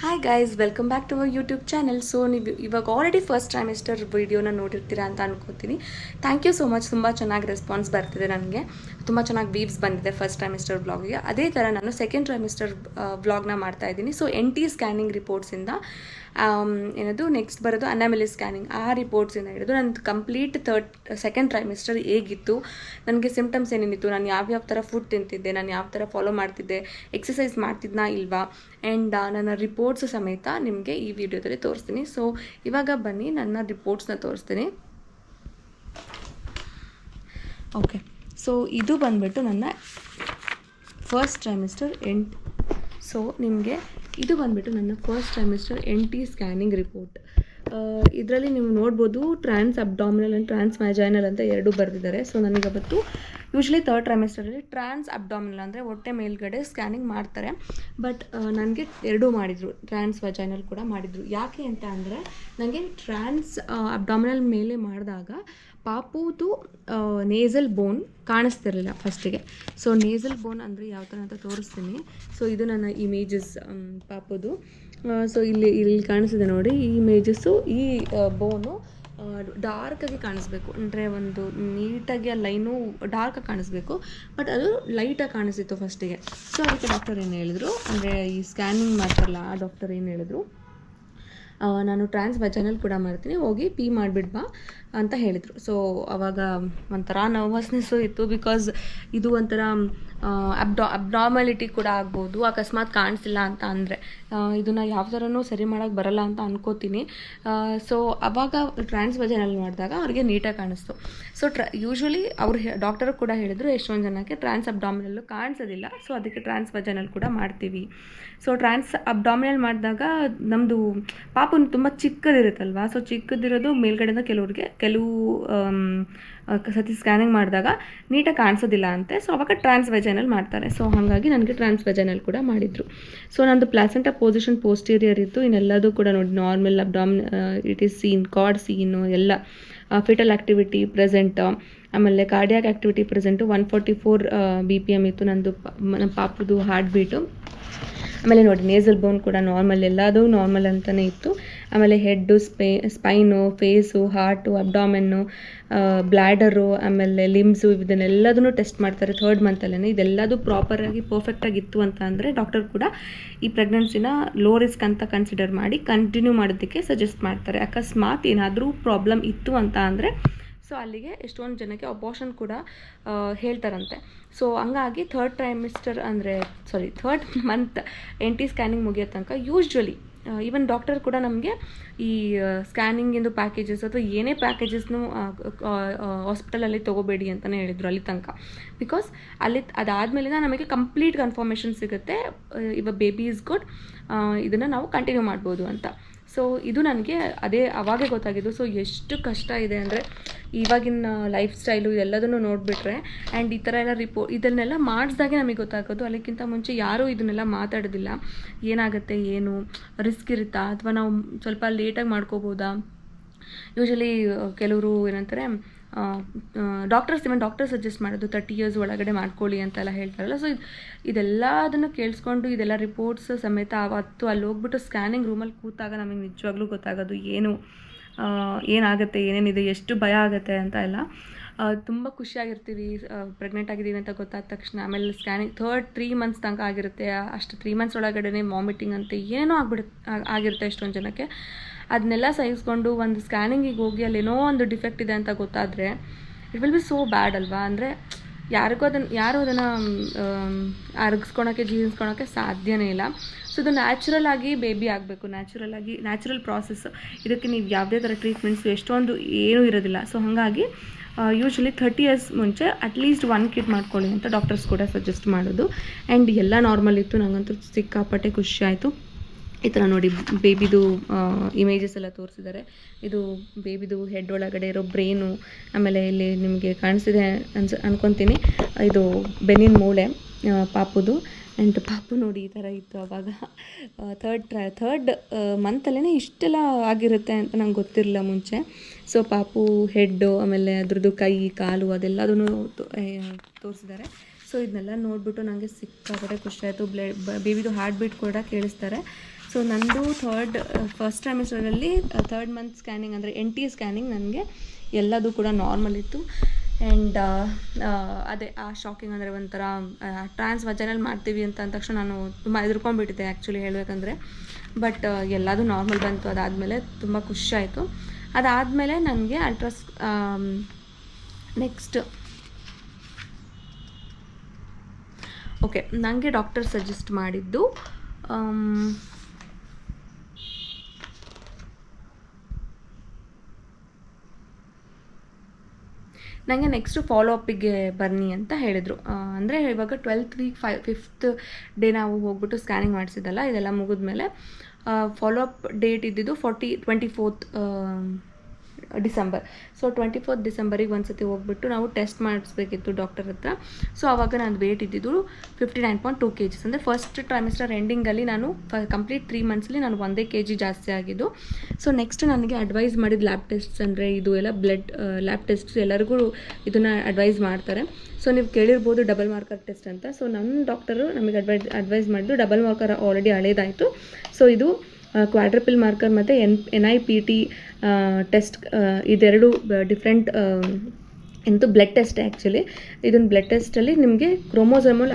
Hi guys, welcome back to our YouTube channel. So ನೀವು ಇವಾಗ already first trimester ವೀಡಿಯೋನ ನೋಡಿರ್ತೀರಾ ಅಂತ ಅನ್ಕೋತೀನಿ. Thank you so much. ತುಂಬ ಚೆನ್ನಾಗಿ ರೆಸ್ಪಾನ್ಸ್ ಬರ್ತಿದೆ ನನಗೆ. ತುಂಬ ಚೆನ್ನಾಗಿ ವೀವ್ಸ್ ಬಂದಿದೆ ಫಸ್ಟ್ ಟ್ರೈಮಿಸ್ಟರ್ ವ್ಲಾಗಿಗೆ. ಅದೇ ಥರ ನಾನು ಸೆಕೆಂಡ್ ಟ್ರೈಮಿಸ್ಟರ್ ವ್ಲಾಗ್ನ ಮಾಡ್ತಾ ಇದ್ದೀನಿ. ಸೊ NT ಸ್ಕ್ಯಾನಿಂಗ್ ರಿಪೋರ್ಟ್ಸಿಂದ ಏನದು ನೆಕ್ಸ್ಟ್ ಬರೋದು ಅನಾಮಿಲಿ ಸ್ಕ್ಯಾನಿಂಗ್, ಆ ರಿಪೋರ್ಟ್ಸಿಂದ ಹಿಡಿದು ನಂದು ಕಂಪ್ಲೀಟ್ ಸೆಕೆಂಡ್ ಟ್ರೈಮಿಸ್ಟರ್ ಹೇಗಿತ್ತು, ನನಗೆ ಸಿಮ್ಟಮ್ಸ್ ಏನೇನಿತ್ತು, ನಾನು ಯಾವ್ಯಾವ ಥರ ಫುಡ್ ತಿಂತಿದ್ದೆ, ನಾನು ಯಾವ ಥರ ಫಾಲೋ ಮಾಡ್ತಿದ್ದೆ, ಎಕ್ಸಸೈಸ್ ಮಾಡ್ತಿದ್ನಾ ಇಲ್ವಾ, ಆ್ಯಂಡ್ ನನ್ನ ರಿಪೋರ್ಟ್ಸ್ ಸಮೇತ ನಿಮಗೆ ಈ ವಿಡಿಯೋದಲ್ಲಿ ತೋರಿಸ್ತೀನಿ. ಸೊ ಇವಾಗ ಬನ್ನಿ ನನ್ನ ರಿಪೋರ್ಟ್ಸ್ನ ತೋರಿಸ್ತೀನಿ. ಓಕೆ, ಸೊ ಇದು ಬಂದುಬಿಟ್ಟು ನನ್ನ ಫಸ್ಟ್ ಟ್ರೈಮಿಸ್ಟರ್ ಸೊ ನಿಮಗೆ ಇದು ಬಂದುಬಿಟ್ಟು ನನ್ನ first trimester NT scanning report. ಇದರಲ್ಲಿ ನೀವು ನೋಡ್ಬೋದು ಟ್ರಾನ್ಸ್ ಅಬ್ಡಾಮಿನಲ್ ಆ್ಯಂಡ್ ಟ್ರಾನ್ಸ್ ವ್ಯಾಜೈನಲ್ ಅಂತ ಎರಡೂ ಬರೆದಿದ್ದಾರೆ. ಸೊ ನನಗವತ್ತು ಯೂಶ್ವಲಿ ಥರ್ಡ್ ಟ್ರೈಮಿಸ್ಟರಲ್ಲಿ ಟ್ರಾನ್ಸ್ ಅಬ್ಡಾಮಿನಲ್ ಅಂದರೆ ಹೊಟ್ಟೆ ಮೇಲ್ಗಡೆ ಸ್ಕ್ಯಾನಿಂಗ್ ಮಾಡ್ತಾರೆ, ಬಟ್ ನನಗೆ ಎರಡೂ ಮಾಡಿದರು, ಟ್ರಾನ್ಸ್ ವ್ಯಾಜೈನಲ್ ಕೂಡ ಮಾಡಿದರು. ಯಾಕೆ ಅಂತ ಅಂದರೆ ನನಗೆ ಟ್ರಾನ್ಸ್ ಅಬ್ಡಾಮಿನಲ್ ಮೇಲೆ ಮಾಡಿದಾಗ ಪಾಪುದು ನೇಸಲ್ ಬೋನ್ ಕಾಣಿಸ್ತಿರಲಿಲ್ಲ ಫಸ್ಟಿಗೆ. ಸೊ ನೇಸಲ್ ಬೋನ್ ಅಂದರೆ ಯಾವ ಥರ ಅಂತ ತೋರಿಸ್ತೀನಿ. ಸೊ ಇದು ನನ್ನ ಇಮೇಜಸ್ ಪಾಪುದು. ಸೊ ಇಲ್ಲಿ ಕಾಣಿಸಿದೆ ನೋಡಿ, ಈ ಇಮೇಜಸ್ಸು, ಈ ಬೋನು ಡಾರ್ಕಾಗಿ ಕಾಣಿಸ್ಬೇಕು, ಅಂದರೆ ಒಂದು ನೀಟಾಗಿ ಆ ಲೈನು ಡಾರ್ಕಾಗಿ ಕಾಣಿಸ್ಬೇಕು, ಬಟ್ ಅದು ಲೈಟಾಗಿ ಕಾಣಿಸ್ತಿತ್ತು ಫಸ್ಟಿಗೆ. ಸೊ ಅದಕ್ಕೆ ಡಾಕ್ಟರ್ ಏನು ಹೇಳಿದ್ರು ಅಂದರೆ, ಈ ಸ್ಕ್ಯಾನಿಂಗ್ ಮಾಡ್ತಾರಲ್ಲ ಆ ಡಾಕ್ಟರ್ ಏನು ಹೇಳಿದ್ರು, ನಾನು ಟ್ರಾನ್ಸ್ ವ್ಯಾಜೈನಲ್ ಕೂಡ ಮಾಡ್ತೀನಿ, ಹೋಗಿ ಪಿ ಮಾಡಿಬಿಡ್ಬಾ ಅಂತ ಹೇಳಿದರು. ಸೊ ಆವಾಗ ಒಂಥರ ನರ್ವಸ್ನೆಸ್ಸು ಇತ್ತು, ಬಿಕಾಸ್ ಇದು ಒಂಥರ ಅಬ್ನಾರ್ಮಾಲಿಟಿ ಕೂಡ ಆಗ್ಬೋದು, ಅಕಸ್ಮಾತ್ ಕಾಣಿಸಿಲ್ಲ ಅಂತ ಅಂದರೆ ಇದನ್ನು ಯಾವ ಥರನೂ ಸರಿ ಮಾಡೋಕ್ಕೆ ಬರಲ್ಲ ಅಂತ ಅನ್ಕೋತೀನಿ. ಸೊ ಆವಾಗ ಟ್ರಾನ್ಸ್ ವ್ಯಾಜೈನಲ್ ಮಾಡಿದಾಗ ಅವ್ರಿಗೆ ನೀಟಾಗಿ ಕಾಣಿಸ್ತು. ಸೊ ಯೂಶ್ವಲಿ ಅವ್ರು ಡಾಕ್ಟರ್ ಕೂಡ ಹೇಳಿದರು, ಎಷ್ಟೊಂದು ಜನಕ್ಕೆ ಟ್ರಾನ್ಸ್ ಅಬ್ಡಾಮಿನಲ್ಲು ಕಾಣಿಸೋದಿಲ್ಲ, ಸೊ ಅದಕ್ಕೆ ಟ್ರಾನ್ಸ್ ವ್ಯಾಜೈನಲ್ ಕೂಡ ಮಾಡ್ತೀವಿ. ಸೊ ಟ್ರಾನ್ಸ್ ಅಬ್ಡಾಮಿನಲ್ ಮಾಡಿದಾಗ ನಮ್ಮದು ಪಾಪು ತುಂಬ ಚಿಕ್ಕದಿರುತ್ತಲ್ವ, ಸೊ ಚಿಕ್ಕದಿರೋದು ಮೇಲ್ಗಡೆಯಿಂದ ಕೆಲವು ಸತಿ ಸ್ಕ್ಯಾನಿಂಗ್ ಮಾಡಿದಾಗ ನೀಟಾಗಿ ಕಾಣಿಸೋದಿಲ್ಲ ಅಂತೆ. ಸೊ ಅವಾಗ ಟ್ರಾನ್ಸ್ ವ್ಯಾಜೈನಲ್ ಮಾಡ್ತಾರೆ. ಸೊ ಹಾಗಾಗಿ ನನಗೆ ಟ್ರಾನ್ಸ್ ವ್ಯಾಜೈನಲ್ ಕೂಡ ಮಾಡಿದರು. ಸೊ ನಂದು ಪ್ಲಾಸೆಂಟಾ ಪೊಸಿಷನ್ ಪೋಸ್ಟೀರಿಯರ್ ಇತ್ತು, ಇನ್ನೆಲ್ಲದೂ ಕೂಡ ನೋಡಿ normal it is seen, card seen ಎಲ್ಲ, ಫಿಟಲ್ ಆ್ಯಕ್ಟಿವಿಟಿ ಪ್ರೆಸೆಂಟ್, ಆಮೇಲೆ ಕಾರ್ಡಿಯಾಕ್ ಆ್ಯಕ್ಟಿವಿಟಿ ಪ್ರೆಸೆಂಟು, 144 BPM ಇತ್ತು ನಂದು, ನಮ್ಮ ಪಾಪುದು ಹಾರ್ಟ್ ಬೀಟು. ಆಮೇಲೆ ನೋಡಿ ನೇಸಲ್ ಬೋನ್ ಕೂಡ ನಾರ್ಮಲ್, ಎಲ್ಲದೂ ನಾರ್ಮಲ್ ಅಂತಲೇ ಇತ್ತು. ಆಮೇಲೆ head, spine, face, heart, ಅಬ್ಡಾಮೆನ್ನು, bladder, ಆಮೇಲೆ ಲಿಮ್ಸು, ಇದನ್ನೆಲ್ಲದನ್ನು ಟೆಸ್ಟ್ ಮಾಡ್ತಾರೆ ಥರ್ಡ್ ಮಂತಲ್ಲೇ. ಇದೆಲ್ಲದೂ ಪ್ರಾಪರಾಗಿ ಪರ್ಫೆಕ್ಟಾಗಿತ್ತು ಅಂತ ಅಂದರೆ ಡಾಕ್ಟರ್ ಕೂಡ ಈ ಪ್ರೆಗ್ನೆನ್ಸಿನ ಲೋ ರಿಸ್ಕ್ ಅಂತ ಕನ್ಸಿಡರ್ ಮಾಡಿ ಕಂಟಿನ್ಯೂ ಮಾಡೋದಕ್ಕೆ ಸಜೆಸ್ಟ್ ಮಾಡ್ತಾರೆ. ಅಕಸ್ಮಾತ್ ಏನಾದರೂ ಪ್ರಾಬ್ಲಮ್ ಇತ್ತು ಅಂತ ಅಂದರೆ ಸೊ ಅಲ್ಲಿಗೆ ಎಷ್ಟೊಂದು ಜನಕ್ಕೆ ಅಬಾರ್ಷನ್ ಕೂಡ ಹೇಳ್ತಾರಂತೆ. ಸೊ ಹಂಗಾಗಿ ಥರ್ಡ್ ಮಂತ್ NT ಸ್ಕ್ಯಾನಿಂಗ್ ಮುಗಿಯೋ ತನಕ ಯೂಶ್ವಲಿ ಈವನ್ ಡಾಕ್ಟರ್ ಕೂಡ ನಮಗೆ ಈ ಸ್ಕ್ಯಾನಿಂಗಿಂದು ಪ್ಯಾಕೇಜಸ್ ಅಥವಾ ಏನೇ ಪ್ಯಾಕೇಜಸ್ನು ಹಾಸ್ಪಿಟಲಲ್ಲಿ ತೊಗೋಬೇಡಿ ಅಂತಲೇ ಹೇಳಿದರು ಅಲ್ಲಿ ತನಕ. ಬಿಕಾಸ್ ಅದಾದಮೇಲೆ ನಮಗೆ ಕಂಪ್ಲೀಟ್ ಕನ್ಫರ್ಮೇಷನ್ ಸಿಗುತ್ತೆ, ಇವಾಗ ಬೇಬಿ ಇಸ್ ಗುಡ್, ಇದನ್ನು ನಾವು ಕಂಟಿನ್ಯೂ ಮಾಡ್ಬೋದು ಅಂತ. ಸೊ ಇದು ನನಗೆ ಅವಾಗೇ ಗೊತ್ತಾಗಿದ್ದು. ಸೊ ಎಷ್ಟು ಕಷ್ಟ ಇದೆ ಅಂದರೆ ಇವಾಗಿನ ಲೈಫ್ ಸ್ಟೈಲು ಇದೆಲ್ಲದನ್ನು ನೋಡಿಬಿಟ್ರೆ, ಆ್ಯಂಡ್ ಈ ಥರ ಎಲ್ಲ ಇದನ್ನೆಲ್ಲ ಮಾಡಿಸ್ದಾಗೆ ನಮಗೆ ಗೊತ್ತಾಗೋದು. ಅದಕ್ಕಿಂತ ಮುಂಚೆ ಯಾರೂ ಇದನ್ನೆಲ್ಲ ಮಾತಾಡೋದಿಲ್ಲ. ಏನಾಗುತ್ತೆ, ಏನು ರಿಸ್ಕ್ ಇರುತ್ತಾ, ಅಥವಾ ನಾವು ಸ್ವಲ್ಪ ಲೇಟಾಗಿ ಮಾಡ್ಕೋಬೋದಾ. ಯೂಶ್ವಲಿ ಕೆಲವರು ಏನಂತಾರೆ, ಡಾಕ್ಟರ್ ಸಜೆಸ್ಟ್ ಮಾಡೋದು 30 years ಒಳಗಡೆ ಮಾಡ್ಕೊಳ್ಳಿ ಅಂತೆಲ್ಲ ಹೇಳ್ತಾರಲ್ಲ. ಸೊ ಇದೆಲ್ಲ ಅದನ್ನು ಕೇಳಿಸ್ಕೊಂಡು ಇದೆಲ್ಲ ರಿಪೋರ್ಟ್ಸ್ ಸಮೇತ ಅವತ್ತು ಅಲ್ಲಿ ಹೋಗ್ಬಿಟ್ಟು ಸ್ಕ್ಯಾನಿಂಗ್ ರೂಮಲ್ಲಿ ಕೂತಾಗ ನಮಗೆ ನಿಜವಾಗ್ಲೂ ಗೊತ್ತಾಗೋದು ಏನಾಗುತ್ತೆ, ಏನೇನಿದೆ, ಎಷ್ಟು ಭಯ ಆಗುತ್ತೆ ಅಂತ ಎಲ್ಲ. ತುಂಬ ಖುಷಿಯಾಗಿರ್ತೀವಿ ಪ್ರೆಗ್ನೆಂಟ್ ಆಗಿದ್ದೀವಿ ಅಂತ ಗೊತ್ತಾದ ತಕ್ಷಣ. ಆಮೇಲೆ ಸ್ಕ್ಯಾನಿಂಗ್ 3 months ತನಕ ಆಗಿರುತ್ತೆ, ಅಷ್ಟು 3 months ಒಳಗಡೆ ವಾಮಿಟಿಂಗ್ ಅಂತ ಏನೋ ಆಗಿರುತ್ತೆ ಎಷ್ಟೊಂದು ಜನಕ್ಕೆ. ಅದನ್ನೆಲ್ಲ ಸಹಿಸ್ಕೊಂಡು ಒಂದು ಸ್ಕ್ಯಾನಿಂಗಿಗೆ ಹೋಗಿ ಅಲ್ಲೇನೋ ಒಂದು ಡಿಫೆಕ್ಟ್ ಇದೆ ಅಂತ ಗೊತ್ತಾದರೆ ಇಟ್ ವಿಲ್ ಬಿ ಸೋ ಬ್ಯಾಡ್ ಅಲ್ವಾ. ಅಂದರೆ ಯಾರೂ ಅದನ್ನು ಜೀವಿಸ್ಕೊಳೋಕ್ಕೆ ಸಾಧ್ಯನೇ ಇಲ್ಲ. ಸೊ ಇದು ನ್ಯಾಚುರಲ್ ಆಗಿ ಬೇಬಿ ಆಗಬೇಕು, ನ್ಯಾಚುರಲ್ ಪ್ರಾಸೆಸ್. ಇದಕ್ಕೆ ನೀವು ಯಾವುದೇ ಥರ ಟ್ರೀಟ್ಮೆಂಟ್ಸು ಎಷ್ಟೊಂದು ಏನೂ ಇರೋದಿಲ್ಲ. ಸೊ ಹಾಗಾಗಿ ಯೂಶ್ವಲಿ 30 years ಮುಂಚೆ ಅಟ್ಲೀಸ್ಟ್ 1 kid ಮಾಡ್ಕೊಳ್ಳಿ ಅಂತ ಡಾಕ್ಟರ್ಸ್ ಕೂಡ ಸಜೆಸ್ಟ್ ಮಾಡೋದು. ಆ್ಯಂಡ್ ಎಲ್ಲ ನಾರ್ಮಲ್ ಇತ್ತು, ನನಗಂತೂ ಸಿಕ್ಕಾಪಟ್ಟೆ ಖುಷಿ ಆಯಿತು. ಈ ಥರ ನೋಡಿ ಬೇಬಿದು ಇಮೇಜಸ್ ಎಲ್ಲ ತೋರಿಸಿದ್ದಾರೆ. ಇದು ಬೇಬಿದು ಹೆಡ್ ಒಳಗಡೆ ಇರೋ ಬ್ರೈನು, ಆಮೇಲೆ ಇಲ್ಲಿ ನಿಮಗೆ ಕಾಣಿಸಿದೆ ಅನ್ಕೊತೀನಿ, ಇದು ಬೆನ್ನಿನ ಮೂಳೆ ಪಾಪುದು. ಆ್ಯಂಡ್ ಪಾಪು ನೋಡಿ ಈ ಥರ ಇತ್ತು ಅವಾಗ. ಥರ್ಡ್ ಮಂತಲ್ಲೇ ಇಷ್ಟೆಲ್ಲ ಆಗಿರುತ್ತೆ ಅಂತ ನಂಗೆ ಗೊತ್ತಿರಲಿಲ್ಲ ಮುಂಚೆ. ಸೊ ಪಾಪು ಹೆಡ್ಡು, ಆಮೇಲೆ ಅದ್ರದ್ದು ಕೈ, ಕಾಲು ಅದೆಲ್ಲದೂ ತೋರಿಸಿದ್ದಾರೆ. ಸೊ ಇದನ್ನೆಲ್ಲ ನೋಡಿಬಿಟ್ಟು ನನಗೆ ಸಿಕ್ಕಾಪಟ್ಟೆ ಖುಷಿ ಆಯಿತು. ಬೇಬಿದು ಹಾರ್ಟ್ ಬೀಟ್ ಕೂಡ ಕೇಳಿಸ್ತಾರೆ. ಸೊ ನಂದು ಫಸ್ಟ್ ಟ್ರೈಮಿಸ್ಟರಲ್ಲಿ 3rd ಮಂತ್ ಸ್ಕ್ಯಾನಿಂಗ್ ಅಂದರೆ NT ಸ್ಕ್ಯಾನಿಂಗ್ ನನಗೆ ಎಲ್ಲದೂ ಕೂಡ ನಾರ್ಮಲ್ ಇತ್ತು. ಆ್ಯಂಡ್ ಅದೇ ಆ ಶಾಕಿಂಗ್ ಅಂದರೆ ಒಂಥರ ಟ್ರಾನ್ಸ್ ವಜೈನಲ್ ಮಾಡ್ತೀವಿ ಅಂತ ಅಂದ ತಕ್ಷಣ ನಾನು ತುಂಬ ಹೆದರ್ಕೊಂಡ್ಬಿಟ್ಟಿದ್ದೆ ಆ್ಯಕ್ಚುಲಿ ಹೇಳಬೇಕಂದ್ರೆ. ಬಟ್ ಎಲ್ಲದೂ ನಾರ್ಮಲ್ ಬಂತು. ಅದಾದಮೇಲೆ ತುಂಬ ಖುಷಿ ಆಯಿತು. ಅದಾದಮೇಲೆ ನನಗೆ ಓಕೆ, ನನಗೆ ಡಾಕ್ಟರ್ ಸಜೆಸ್ಟ್ ಮಾಡಿದ್ದು ನನಗೆ ನೆಕ್ಸ್ಟು ಫಾಲೋ ಅಪ್ಪಿಗೆ ಬನ್ನಿ ಅಂತ ಹೇಳಿದರು. ಅಂದರೆ ಇವಾಗ 12th ವೀಕ್ 5th ಡೇ ನಾವು ಹೋಗ್ಬಿಟ್ಟು ಸ್ಕ್ಯಾನಿಂಗ್ ಮಾಡಿಸಿದ್ದಲ್ಲ, ಇದೆಲ್ಲ ಮುಗಿದ್ಮೇಲೆ ಫಾಲೋ ಅಪ್ ಡೇಟ್ ಇದ್ದಿದ್ದು 24th ಡಿಸೆಂಬರ್. ಸೊ 24th ಡಿಸೆಂಬರಿಗೆ ಒಂದ್ಸತಿ ಹೋಗ್ಬಿಟ್ಟು ನಾವು ಟೆಸ್ಟ್ ಮಾಡಿಸ್ಬೇಕಿತ್ತು ಡಾಕ್ಟರ್ ಹತ್ರ. ಸೊ ಆವಾಗ ನಾನು ವೇಟ್ ಇದ್ದಿದ್ದು 59.2 kg. ಅಂದರೆ ಫಸ್ಟ್ ಟ್ರೈಮಿಸ್ಟರ್ ಎಂಡಿಂಗಲ್ಲಿ ನಾನು ಕಂಪ್ಲೀಟ್ 3 ಮಂತ್ಸಲ್ಲಿ ನಾನು 1 kg ಜಾಸ್ತಿ ಆಗಿದ್ದು. ಸೊ ನೆಕ್ಸ್ಟ್ ನನಗೆ ಅಡ್ವೈಸ್ ಮಾಡಿದ ಲ್ಯಾಬ್ ಟೆಸ್ಟ್ಸ್ ಅಂದರೆ ಇದು ಎಲ್ಲ ಬ್ಲಡ್ ಲ್ಯಾಬ್ ಟೆಸ್ಟ್ಸ್ ಎಲ್ಲರಿಗೂ ಇದನ್ನು ಅಡ್ವೈಸ್ ಮಾಡ್ತಾರೆ. ಸೊ ನೀವು ಕೇಳಿರ್ಬೋದು ಡಬಲ್ ಮಾರ್ಕರ್ ಟೆಸ್ಟ್ ಅಂತ. ಸೊ ನಮ್ಮ ಡಾಕ್ಟರು ನಮಗೆ ಅಡ್ವೈಸ್ ಮಾಡಿದ್ದು ಡಬಲ್ ಮಾರ್ಕರ್ ಆಲ್ರೆಡಿ ಹಳೇದಾಯಿತು. ಸೊ ಇದು ಕ್ವಾಡ್ರಪಲ್ ಮಾರ್ಕರ್ ಮತ್ತು NIPT ಟೆಸ್ಟ್, ಇದೆರಡು ಡಿಫ್ರೆಂಟ್ ಬ್ಲಡ್ ಟೆಸ್ಟ್. ಆ್ಯಕ್ಚುಲಿ ಇದೊಂದು ಬ್ಲಡ್ ಟೆಸ್ಟಲ್ಲಿ ನಿಮಗೆ ಕ್ರೋಮೋಸೋಮಲ್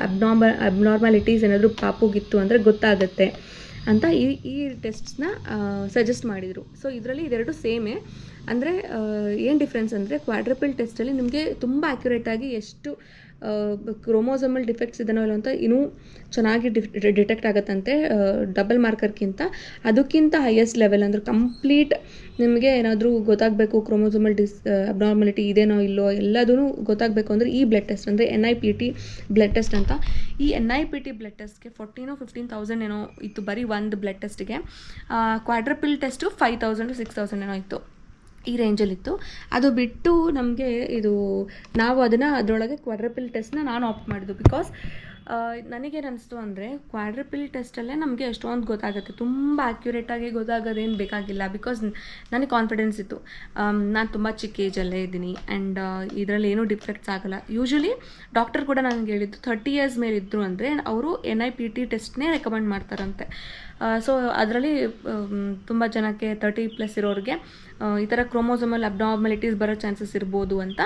ಅಬ್ನಾರ್ಮಾಲಿಟೀಸ್ ಏನಾದರೂ ಪಾಪುಗಿತ್ತು ಅಂದರೆ ಗೊತ್ತಾಗುತ್ತೆ ಅಂತ ಈ ಟೆಸ್ಟ್ಸ್ನ ಸಜೆಸ್ಟ್ ಮಾಡಿದರು. ಸೊ ಇದರಲ್ಲಿ ಇದೆರಡು ಸೇಮೇ. ಅಂದರೆ ಏನು ಡಿಫ್ರೆನ್ಸ್ ಅಂದರೆ ಕ್ವಾಡ್ರಪಲ್ ಟೆಸ್ಟಲ್ಲಿ ನಿಮಗೆ ತುಂಬ ಆ್ಯಕ್ಯುರೇಟಾಗಿ ಎಷ್ಟು ಕ್ರೋಮೋಸೋಮಲ್ ಡಿಫೆಕ್ಟ್ಸ್ ಇದನ್ನೋ ಇಲ್ಲ ಅಂತ ಇನ್ನೂ ಚೆನ್ನಾಗಿ ಡಿಟೆಕ್ಟ್ ಆಗುತ್ತಂತೆ ಡಬಲ್ ಮಾರ್ಕರ್ಗಿಂತ. ಅದಕ್ಕಿಂತ ಹೈಯೆಸ್ಟ್ ಲೆವೆಲ್ ಅಂದರೆ ಕಂಪ್ಲೀಟ್ ನಿಮಗೆ ಏನಾದರೂ ಗೊತ್ತಾಗಬೇಕು ಕ್ರೋಮೋಸೋಮಲ್ ಅಬ್ನಾರ್ಮಾಲಿಟಿ ಇದೇನೋ ಇಲ್ಲೋ ಎಲ್ಲದೂ ಗೊತ್ತಾಗಬೇಕು ಅಂದರೆ ಈ ಬ್ಲಡ್ ಟೆಸ್ಟ್ ಅಂದರೆ NIPT ಬ್ಲಡ್ ಟೆಸ್ಟ್ ಅಂತ. ಈ NIPT ಬ್ಲಡ್ ಟೆಸ್ಟ್ಗೆ 15,000 ಏನೋ ಇತ್ತು ಬರೀ ಒಂದು ಬ್ಲಡ್ ಟೆಸ್ಟಿಗೆ. ಕ್ವಾಡ್ರಪಲ್ ಟೆಸ್ಟು 5,000 to 6,000 ಏನೋ ಇತ್ತು, ಈ ರೇಂಜಲ್ಲಿತ್ತು. ಅದು ಬಿಟ್ಟು ನಮಗೆ ನಾವು ಅದರೊಳಗೆ ಕ್ವಾಡ್ರಪಲ್ ಟೆಸ್ಟ್ನ ನಾನು ಆಪ್ಟ್ ಮಾಡಿದ್ದು. ಬಿಕಾಸ್ ನನಗೇನು ಅನಿಸ್ತು ಅಂದರೆ ಕ್ವಾಡ್ರಪಲ್ ಟೆಸ್ಟಲ್ಲೇ ನಮಗೆ ಎಷ್ಟೊಂದು ಗೊತ್ತಾಗುತ್ತೆ, ತುಂಬ ಆ್ಯಕ್ಯುರೇಟಾಗಿ ಗೊತ್ತಾಗೋದೇನು ಬೇಕಾಗಿಲ್ಲ. ಬಿಕಾಸ್ ನನಗೆ ಕಾನ್ಫಿಡೆನ್ಸ್ ಇತ್ತು, ನಾನು ತುಂಬ ಚಿಕ್ಕ ಏಜಲ್ಲೇ ಇದ್ದೀನಿ ಆ್ಯಂಡ್ ಇದರಲ್ಲಿ ಏನೂ ಡಿಫೆಕ್ಟ್ಸ್ ಆಗೋಲ್ಲ. ಯೂಶ್ವಲಿ ಡಾಕ್ಟರ್ ಕೂಡ ನನಗೆ ಹೇಳಿದ್ದು 30 years ಮೇಲೆ ಇದ್ದರು ಅಂದರೆ ಅವರು NIPT ಟೆಸ್ಟ್ನೇ ರೆಕಮೆಂಡ್ ಮಾಡ್ತಾರಂತೆ. ಸೊ ಅದರಲ್ಲಿ ತುಂಬ ಜನಕ್ಕೆ 30+ ಇರೋರಿಗೆ ಈ ಥರ ಕ್ರೋಮೋಸೋಮಲ್ ಅಬ್ನಾರ್ಮಾಲಿಟೀಸ್ ಬರೋ ಚಾನ್ಸಸ್ ಇರ್ಬೋದು ಅಂತ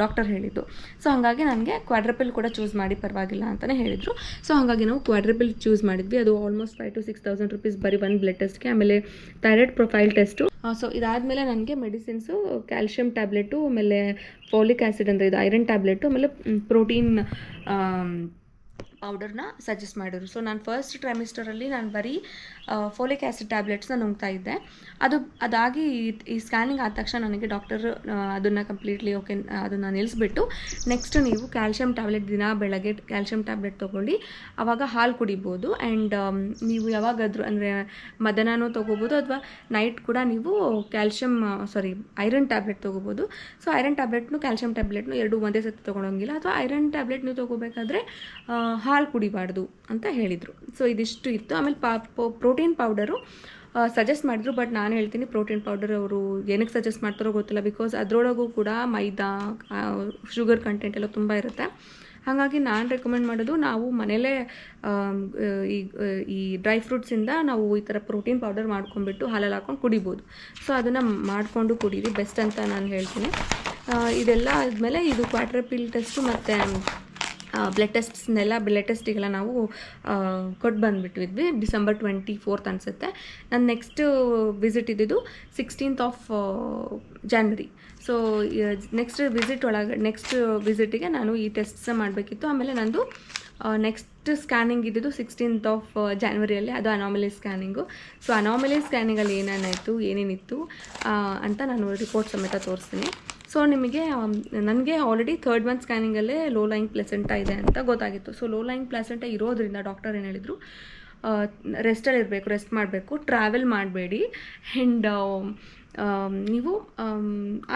ಡಾಕ್ಟರ್ ಹೇಳಿದ್ದು. ಸೊ ಹಾಗಾಗಿ ನನಗೆ ಕ್ವಾಡ್ರಪಲ್ ಕೂಡ ಚೂಸ್ ಮಾಡಿ ಪರವಾಗಿಲ್ಲ ಅಂತಲೇ ಹೇಳಿದರು. ಸೊ ಹಾಗಾಗಿ ನಾವು ಕ್ವಾಡ್ರಪಲ್ ಚೂಸ್ ಮಾಡಿದ್ವಿ. ಅದು ಆಲ್ಮೋಸ್ಟ್ 5,000 to 6,000 rupees ಬರೀ ಒಂದು ಬ್ಲಡ್ ಟೆಸ್ಟ್ಗೆ. ಆಮೇಲೆ ಥೈರಾಯ್ಡ್ ಪ್ರೊಫೈಲ್ ಟೆಸ್ಟು. ಸೊ ಇದಾದಮೇಲೆ ನನಗೆ ಮೆಡಿಸಿನ್ಸು ಕ್ಯಾಲ್ಶಿಯಂ ಟ್ಯಾಬ್ಲೆಟು, ಆಮೇಲೆ ಫೋಲಿಕ್ ಆ್ಯಸಿಡ್ ಅಂದರೆ ಇದು ಐರನ್ ಟ್ಯಾಬ್ಲೆಟು, ಆಮೇಲೆ ಪ್ರೋಟೀನ್ ಪೌಡರ್ನ ಸಜೆಸ್ಟ್ ಮಾಡಿದ್ರು. ಸೊ ನಾನು ಫಸ್ಟ್ ಟ್ರೈಮಿಸ್ಟರಲ್ಲಿ ನಾನು ಬರೀ ಫೋಲಿಕ್ ಆ್ಯಸಿಡ್ ಟ್ಯಾಬ್ಲೆಟ್ಸ್ನ ನುಂಗ್ತಾ ಇದ್ದೆ. ಅದಾಗಿ ಈ ಸ್ಕ್ಯಾನಿಂಗ್ ಆದ ತಕ್ಷಣ ನನಗೆ ಡಾಕ್ಟರ್ ಅದನ್ನು ಕಂಪ್ಲೀಟ್ಲಿ ಓಕೆ ಅದನ್ನು ನಿಲ್ಲಿಸ್ಬಿಟ್ಟು ನೆಕ್ಸ್ಟ್ ನೀವು ಕ್ಯಾಲ್ಶಿಯಂ ಟ್ಯಾಬ್ಲೆಟ್ ದಿನ ಬೆಳಗ್ಗೆ ಕ್ಯಾಲ್ಶಿಯಂ ಟ್ಯಾಬ್ಲೆಟ್ ತೊಗೊಳ್ಳಿ, ಆವಾಗ ಹಾಲು ಕುಡಿಬೋದು. ಆ್ಯಂಡ್ ನೀವು ಯಾವಾಗಾದರೂ ಅಂದರೆ ಮಧ್ಯಾಹ್ನನೂ ತೊಗೋಬೋದು ಅಥವಾ ನೈಟ್ ಕೂಡ ನೀವು ಐರನ್ ಟ್ಯಾಬ್ಲೆಟ್ ತೊಗೋಬೋದು. ಸೊ ಐರನ್ ಟ್ಯಾಬ್ಲೆಟ್ನು ಕ್ಯಾಲ್ಶಿಯಂ ಟ್ಯಾಬ್ಲೆಟ್ನು ಎರಡು ಒಂದೇ ಸತಿ ತೊಗೊಳಂಗಿಲ್ಲ. ಅಥವಾ ಐರನ್ ಟ್ಯಾಬ್ಲೆಟ್ ನೀವು ತೊಗೋಬೇಕಾದ್ರೆ ಹಾಲು ಕುಡಿಬಾರ್ದು ಅಂತ ಹೇಳಿದರು. ಸೊ ಇದಿಷ್ಟು ಇತ್ತು. ಆಮೇಲೆ ಪ್ರೋಟೀನ್ ಪೌಡರು ಸಜೆಸ್ಟ್ ಮಾಡಿದ್ರು. ಬಟ್ ನಾನು ಹೇಳ್ತೀನಿ ಪ್ರೋಟೀನ್ ಪೌಡರ್ ಅವರು ಏನಕ್ಕೆ ಸಜೆಸ್ಟ್ ಮಾಡ್ತಾರೋ ಗೊತ್ತಿಲ್ಲ. ಬಿಕಾಸ್ ಅದರೊಳಗೂ ಕೂಡ ಮೈದಾ, ಶುಗರ್ ಕಂಟೆಂಟ್ ಎಲ್ಲ ತುಂಬ ಇರುತ್ತೆ. ಹಾಗಾಗಿ ನಾನು ರೆಕಮೆಂಡ್ ಮಾಡೋದು ನಾವು ಮನೇಲೇ ಈ ಡ್ರೈ ಫ್ರೂಟ್ಸಿಂದ ನಾವು ಈ ಥರ ಪ್ರೋಟೀನ್ ಪೌಡರ್ ಮಾಡ್ಕೊಂಡ್ಬಿಟ್ಟು ಹಾಲಲ್ಲಿ ಹಾಕ್ಕೊಂಡು ಕುಡಿಬೋದು. ಸೊ ಅದನ್ನು ಮಾಡಿಕೊಂಡು ಕುಡೀರಿ, ಬೆಸ್ಟ್ ಅಂತ ನಾನು ಹೇಳ್ತೀನಿ. ಇದೆಲ್ಲ ಆದಮೇಲೆ ಇದು ಕ್ವಾಡ್ರಪಲ್ ಟೆಸ್ಟು ಮತ್ತು ಬ್ಲಡ್ ಟೆಸ್ಟಿಗೆಲ್ಲ ನಾವು ಕೊಟ್ಟು ಬಂದುಬಿಟ್ಟಿದ್ವಿ December 24th ಅನಿಸುತ್ತೆ. ನನ್ನ ನೆಕ್ಸ್ಟ್ ವಿಸಿಟ್ ಇದ್ದಿದ್ದು 16th January. ಸೊ ನೆಕ್ಸ್ಟ್ ವಿಸಿಟಿಗೆ ನಾನು ಈ ಟೆಸ್ಟ್ಸ ಮಾಡಬೇಕಿತ್ತು. ಆಮೇಲೆ ನಂದು ನೆಕ್ಸ್ಟ್ ಸ್ಕ್ಯಾನಿಂಗ್ ಇದ್ದಿದ್ದು 16th January ಅದು ಅನಾಮಲಿ ಸ್ಕ್ಯಾನಿಂಗು. ಸೊ ಅನಾಮಲಿ ಸ್ಕ್ಯಾನಿಂಗಲ್ಲಿ ಏನೇನಿತ್ತು ಅಂತ ನಾನು ರಿಪೋರ್ಟ್ ಸಮೇತ ತೋರಿಸ್ತೀನಿ. ಸೊ ನನಗೆ ಆಲ್ರೆಡಿ 3rd month ಸ್ಕ್ಯಾನಿಂಗಲ್ಲೇ ಲೋ ಲೈಯಿಂಗ್ ಪ್ಲೆಸೆಂಟಾ ಇದೆ ಅಂತ ಗೊತ್ತಾಗಿತ್ತು. ಸೊ ಲೋ ಲೈಯಿಂಗ್ ಪ್ಲೆಸೆಂಟಾ ಇರೋದ್ರಿಂದ ಡಾಕ್ಟರ್ ಏನು ಹೇಳಿದರು, ರೆಸ್ಟ್ ಮಾಡಬೇಕು, ಟ್ರಾವೆಲ್ ಮಾಡಬೇಡಿ, ಆ್ಯಂಡ್ ನೀವು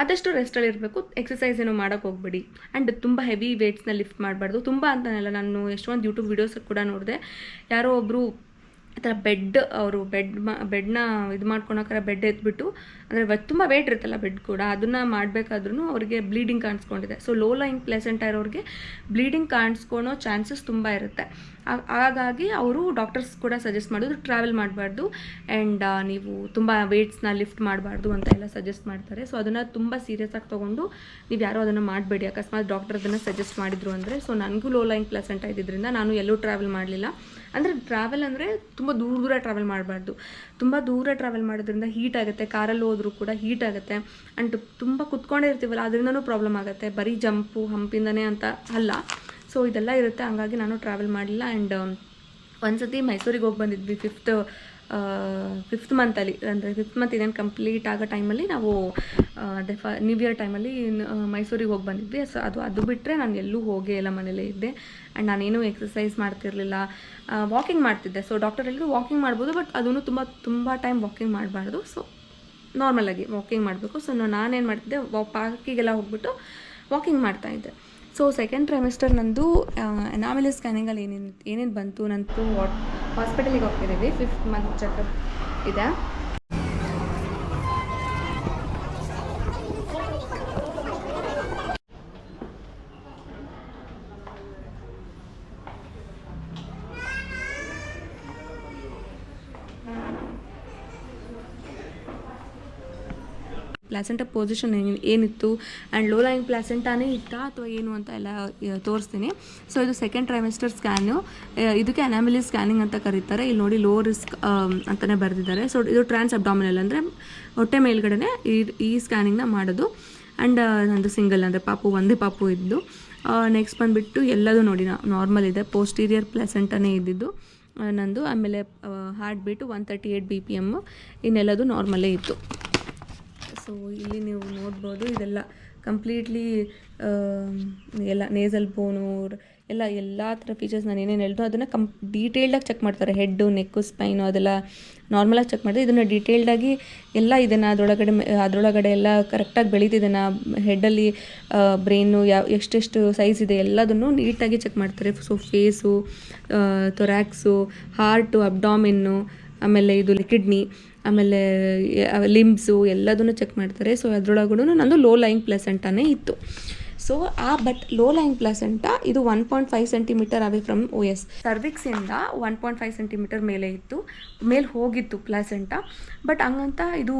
ಆದಷ್ಟು ರೆಸ್ಟಲ್ಲಿರಬೇಕು, ಎಕ್ಸಸೈಸ್ ಏನೋ ಮಾಡೋಕ್ಕೆ ಹೋಗಬೇಡಿ, ಆ್ಯಂಡ್ ತುಂಬ ಹೆವಿ ವೇಟ್ಸ್ನ ಲಿಫ್ಟ್ ಮಾಡಬಾರ್ದು. ತುಂಬ ಅಂತನಲ್ಲ, ನಾನು ಎಷ್ಟೊಂದು ಯೂಟ್ಯೂಬ್ ವೀಡಿಯೋಸ್ ಕೂಡ ನೋಡಿದೆ. ಯಾರೋ ಒಬ್ಬರು ಆ ಥರ ಬೆಡ್ನ ಇದು ಮಾಡ್ಕೊಳಕ್ಕಾರ ಬೆಡ್ ಎತ್ಬಿಟ್ಟು ಅಂದರೆ ತುಂಬ ವೇಟ್ ಇರುತ್ತಲ್ಲ ಬೆಡ್ ಕೂಡ, ಅದನ್ನು ಮಾಡಬೇಕಾದ್ರೂ ಅವರಿಗೆ ಬ್ಲೀಡಿಂಗ್ ಕಾಣಿಸ್ಕೊಂಡಿದೆ. ಸೊ ಲೋ ಲೈಯಿಂಗ್ ಪ್ಲೆಸೆಂಟಾ ಇರೋರಿಗೆ ಬ್ಲೀಡಿಂಗ್ ಕಾಣಿಸ್ಕೊಳೋ ಚಾನ್ಸಸ್ ತುಂಬ ಇರುತ್ತೆ. ಹಾಗಾಗಿ ಅವರು ಡಾಕ್ಟರ್ಸ್ ಕೂಡ ಸಜೆಸ್ಟ್ ಮಾಡೋದು ಟ್ರಾವೆಲ್ ಮಾಡಬಾರ್ದು ಆ್ಯಂಡ್ ನೀವು ತುಂಬ ವೇಟ್ಸ್ನ ಲಿಫ್ಟ್ ಮಾಡಬಾರ್ದು ಅಂತ ಎಲ್ಲ ಸಜೆಸ್ಟ್ ಮಾಡ್ತಾರೆ. ಸೊ ಅದನ್ನು ತುಂಬ ಸೀರಿಯಸ್ ಆಗಿ ತೊಗೊಂಡು ನೀವು ಯಾರೋ ಅದನ್ನು ಮಾಡಬೇಡಿ, ಅಕಸ್ಮಾತ್ ಡಾಕ್ಟರ್ ಅದನ್ನು ಸಜೆಸ್ಟ್ ಮಾಡಿದ್ರು ಅಂದರೆ. ಸೊ ನನಗೂ ಲೋ ಲೈನ್ ಪ್ಲಾಸೆಂಟಾ ಇದ್ದಿದ್ದರಿಂದ ನಾನು ಎಲ್ಲೂ ಟ್ರಾವೆಲ್ ಮಾಡಲಿಲ್ಲ. ಅಂದರೆ ಟ್ರಾವೆಲ್ ಅಂದರೆ ತುಂಬ ದೂರ ಟ್ರಾವೆಲ್ ಮಾಡಬಾರ್ದು. ತುಂಬ ದೂರ ಟ್ರಾವೆಲ್ ಮಾಡೋದ್ರಿಂದ ಹೀಟ್ ಆಗುತ್ತೆ, ಕಾರಲ್ಲಿ ಹೋದ್ರೂ ಕೂಡ ಹೀಟ್ ಆಗುತ್ತೆ ಆ್ಯಂಡ್ ತುಂಬ ಕುತ್ಕೊಂಡೇ ಇರ್ತೀವಲ್ಲ ಅದರಿಂದನೂ ಪ್ರಾಬ್ಲಮ್ ಆಗುತ್ತೆ. ಬರೀ ಜಂಪು ಹಂಪಿಂದನೇ ಅಂತ ಅಲ್ಲ, ಸೊ ಇದೆಲ್ಲ ಇರುತ್ತೆ. ಹಂಗಾಗಿ ನಾನು ಟ್ರಾವೆಲ್ ಮಾಡಲಿಲ್ಲ. ಆ್ಯಂಡ್ ಒಂದು ಸತಿ ಮೈಸೂರಿಗೆ ಹೋಗಿ ಬಂದಿದ್ವಿ ಫಿಫ್ತ್ ಮಂತಲ್ಲಿ, ಅಂದರೆ ಫಿಫ್ತ್ ಮಂತ್ ಇದೇನು ಕಂಪ್ಲೀಟ್ ಆಗೋ ಟೈಮಲ್ಲಿ ನಾವು ಅದೇ ನ್ಯೂ ಇಯರ್ ಟೈಮಲ್ಲಿ ಮೈಸೂರಿಗೆ ಹೋಗಿ ಬಂದಿದ್ವಿ. ಸೊ ಅದು ಬಿಟ್ಟರೆ ನಾನು ಎಲ್ಲೂ ಹೋಗೇ ಇಲ್ಲ, ಮನೇಲೇ ಇದ್ದೆ. ಆ್ಯಂಡ್ ನಾನೇನು ಎಕ್ಸಸೈಸ್ ಮಾಡ್ತಿರಲಿಲ್ಲ, ವಾಕಿಂಗ್ ಮಾಡ್ತಿದ್ದೆ. ಸೊ ಡಾಕ್ಟರ್ ಹೇಳಿದ್ರು ವಾಕಿಂಗ್ ಮಾಡ್ಬೋದು, ಬಟ್ ಅದೂ ತುಂಬ ಟೈಮ್ ವಾಕಿಂಗ್ ಮಾಡಬಾರ್ದು. ಸೊ ನಾರ್ಮಲಾಗಿ ವಾಕಿಂಗ್ ಮಾಡಬೇಕು. ಸೊ ನಾನೇನು ಮಾಡ್ತಿದ್ದೆ, ಪಾರ್ಕಿಗೆಲ್ಲ ಹೋಗ್ಬಿಟ್ಟು ವಾಕಿಂಗ್ ಮಾಡ್ತಾಯಿದ್ದೆ. ಸೊ ಸೆಕೆಂಡ್ ಟ್ರೈಮಿಸ್ಟರ್ ನಂದು ಅನಾಮಲಿ ಸ್ಕ್ಯಾನಿಂಗಲ್ಲಿ ಏನೇನು ಬಂತು, ನಂದು ಹಾಸ್ಪಿಟಲಿಗೆ ಹೋಗ್ತಿದ್ದೀವಿ. 5th ಮಂತ್ ಚೆಕಪ್ ಇದೆ. ಪ್ಲಾಸೆಂಟಾ ಪೊಸಿಷನ್ ಏನಿತ್ತು ಆ್ಯಂಡ್ ಲೋ ಲೈನ್ ಪ್ಲಾಸೆಂಟಾನೇ ಇತ್ತಾ ಅಥವಾ ಏನು ಅಂತ ಎಲ್ಲ ತೋರಿಸ್ತೀನಿ. ಸೊ ಇದು ಸೆಕೆಂಡ್ ಟ್ರೈಮಿಸ್ಟರ್ ಸ್ಕ್ಯಾನು. ಇದಕ್ಕೆ ಅನಾಮಲಿ ಸ್ಕ್ಯಾನಿಂಗ್ ಅಂತ ಕರೀತಾರೆ. ಇಲ್ಲಿ ನೋಡಿ ಲೋ ರಿಸ್ಕ್ ಅಂತಲೇ ಬರೆದಿದ್ದಾರೆ. ಸೊ ಇದು ಟ್ರಾನ್ಸ್ ಅಬ್ಡಾಮಿನಲ್, ಅಂದರೆ ಹೊಟ್ಟೆ ಮೇಲ್ಗಡೆ ಈ ಸ್ಕ್ಯಾನಿಂಗ್ನ ಮಾಡೋದು. ಆ್ಯಂಡ್ ನಂದು ಸಿಂಗಲ್, ಅಂದರೆ ಒಂದೇ ಪಾಪು ಇದ್ದು. ನೆಕ್ಸ್ಟ್ ಬಂದುಬಿಟ್ಟು ಎಲ್ಲದೂ ನೋಡಿ ನಾರ್ಮಲ್ ಇದೆ. ಪೋಸ್ಟೀರಿಯರ್ ಪ್ಲಾಸೆಂಟಾನೇ ಇದ್ದಿದ್ದು ನಂದು. ಆಮೇಲೆ ಹಾರ್ಟ್ ಬೀಟು 138 BPM, ಇನ್ನೆಲ್ಲದು ನಾರ್ಮಲ್ಲೇ ಇತ್ತು. ಸೊ ಇಲ್ಲಿ ನೀವು ನೋಡ್ಬೋದು, ಇದೆಲ್ಲ ಕಂಪ್ಲೀಟ್ಲಿ ಎಲ್ಲ ನೇಸಲ್ ಬೋನು ಎಲ್ಲ ಥರ ಫೀಚರ್ಸ್ ನಾನು ಏನೇನು ಹೇಳಿದ್ರು ಅದನ್ನು ಡೀಟೇಲ್ಡಾಗಿ ಚೆಕ್ ಮಾಡ್ತಾರೆ. ಹೆಡ್ಡು, ನೆಕ್ಕು, ಸ್ಪೈನು ಅದೆಲ್ಲ ನಾರ್ಮಲಾಗಿ ಚೆಕ್ ಮಾಡ್ತಾರೆ. ಇದನ್ನು ಡೀಟೇಲ್ಡಾಗಿ ಎಲ್ಲ ಇದನ್ನು ಅದರೊಳಗಡೆ ಎಲ್ಲ ಕರೆಕ್ಟಾಗಿ ಬೆಳೀತಿದ್ದೇನೆ, ಹೆಡ್ಡಲ್ಲಿ ಬ್ರೈನು ಎಷ್ಟೆಷ್ಟು ಸೈಜ್ ಇದೆ ಎಲ್ಲದನ್ನು ನೀಟಾಗಿ ಚೆಕ್ ಮಾಡ್ತಾರೆ. ಸೊ ಫೇಸು, ಥೊರ್ಯಾಕ್ಸು, ಹಾರ್ಟು, ಅಬ್ಡಾಮಿನ್ನು, ಆಮೇಲೆ ಇದು ಕಿಡ್ನಿ, ಆಮೇಲೆ ಲಿಂಬ್ಸು ಎಲ್ಲದನ್ನು ಚೆಕ್ ಮಾಡ್ತಾರೆ. ಸೊ ಅದರೊಳಗೂ ನಂದು ಲೋ ಲೈನ್ ಪ್ಲಾಸೆಂಟಾನೇ ಇತ್ತು. So but low line placenta ಇದು 1.5 cm away from OS. ಸರ್ವಿಕ್ಸಿಂದ 1.5 cm ಮೇಲೆ ಇತ್ತು, ಮೇಲೆ ಹೋಗಿತ್ತು ಪ್ಲಾಸೆಂಟಾ. ಬಟ್ ಹಂಗಂತ ಇದು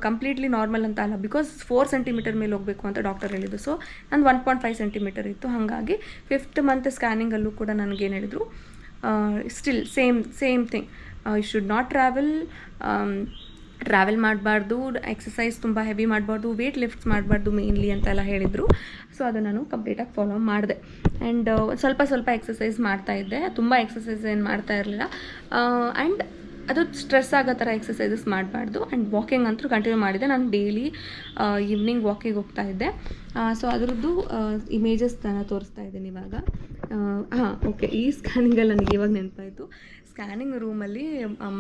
ಕಂಪ್ಲೀಟ್ಲಿ ನಾರ್ಮಲ್ ಅಂತ ಅಲ್ಲ, ಬಿಕಾಸ್ 4 cm ಮೇಲೆ ಹೋಗಬೇಕು ಅಂತ ಡಾಕ್ಟರ್ ಹೇಳಿದ್ದು. ಸೊ ನಂದು 1.5 cm ಇತ್ತು. ಹಾಗಾಗಿ 5th ಮಂತ್ ಸ್ಕ್ಯಾನಿಂಗಲ್ಲೂ ಕೂಡ ನನಗೇನು ಹೇಳಿದ್ರು, still same thing, you should not travel ಮಾಡಬಾರ್ದು, ಎಕ್ಸಸೈಸ್ ತುಂಬ ಹೆವಿ ಮಾಡಬಾರ್ದು, ವೇಟ್ ಲಿಫ್ಟ್ಸ್ ಮಾಡಬಾರ್ದು ಮೇನ್ಲಿ ಅಂತೆಲ್ಲ ಹೇಳಿದರು. ಸೊ ಅದು ನಾನು ಕಂಪ್ಲೀಟಾಗಿ ಫಾಲೋ ಮಾಡಿದೆ. ಆ್ಯಂಡ್ ಸ್ವಲ್ಪ ಎಕ್ಸಸೈಸ್ ಮಾಡ್ತಾಯಿದ್ದೆ, ತುಂಬ ಎಕ್ಸಸೈಸ್ ಏನು ಮಾಡ್ತಾ ಇರಲಿಲ್ಲ. ಆ್ಯಂಡ್ ಅದು ಸ್ಟ್ರೆಸ್ ಆಗೋ ಥರ ಎಕ್ಸಸೈಸಸ್ ಮಾಡಬಾರ್ದು. ಆ್ಯಂಡ್ ವಾಕಿಂಗ್ ಅಂತೂ ಕಂಟಿನ್ಯೂ ಮಾಡಿದೆ. ನಾನು ಡೈಲಿ ಈವ್ನಿಂಗ್ ವಾಕಿಂಗ್ ಹೋಗ್ತಾಯಿದ್ದೆ. ಸೊ ಅದರದ್ದು ಇಮೇಜಸ್ ನಾನು ತೋರಿಸ್ತಾ ಇದ್ದೀನಿ ಇವಾಗ. ಓಕೆ, ಈ ಸ್ಕ್ಯಾನಿಂಗಲ್ಲಿ ನನಗೆ ಇವಾಗ ನೆನಪಾಯಿತು. ಸ್ಕ್ಯಾನಿಂಗ್ ರೂಮಲ್ಲಿ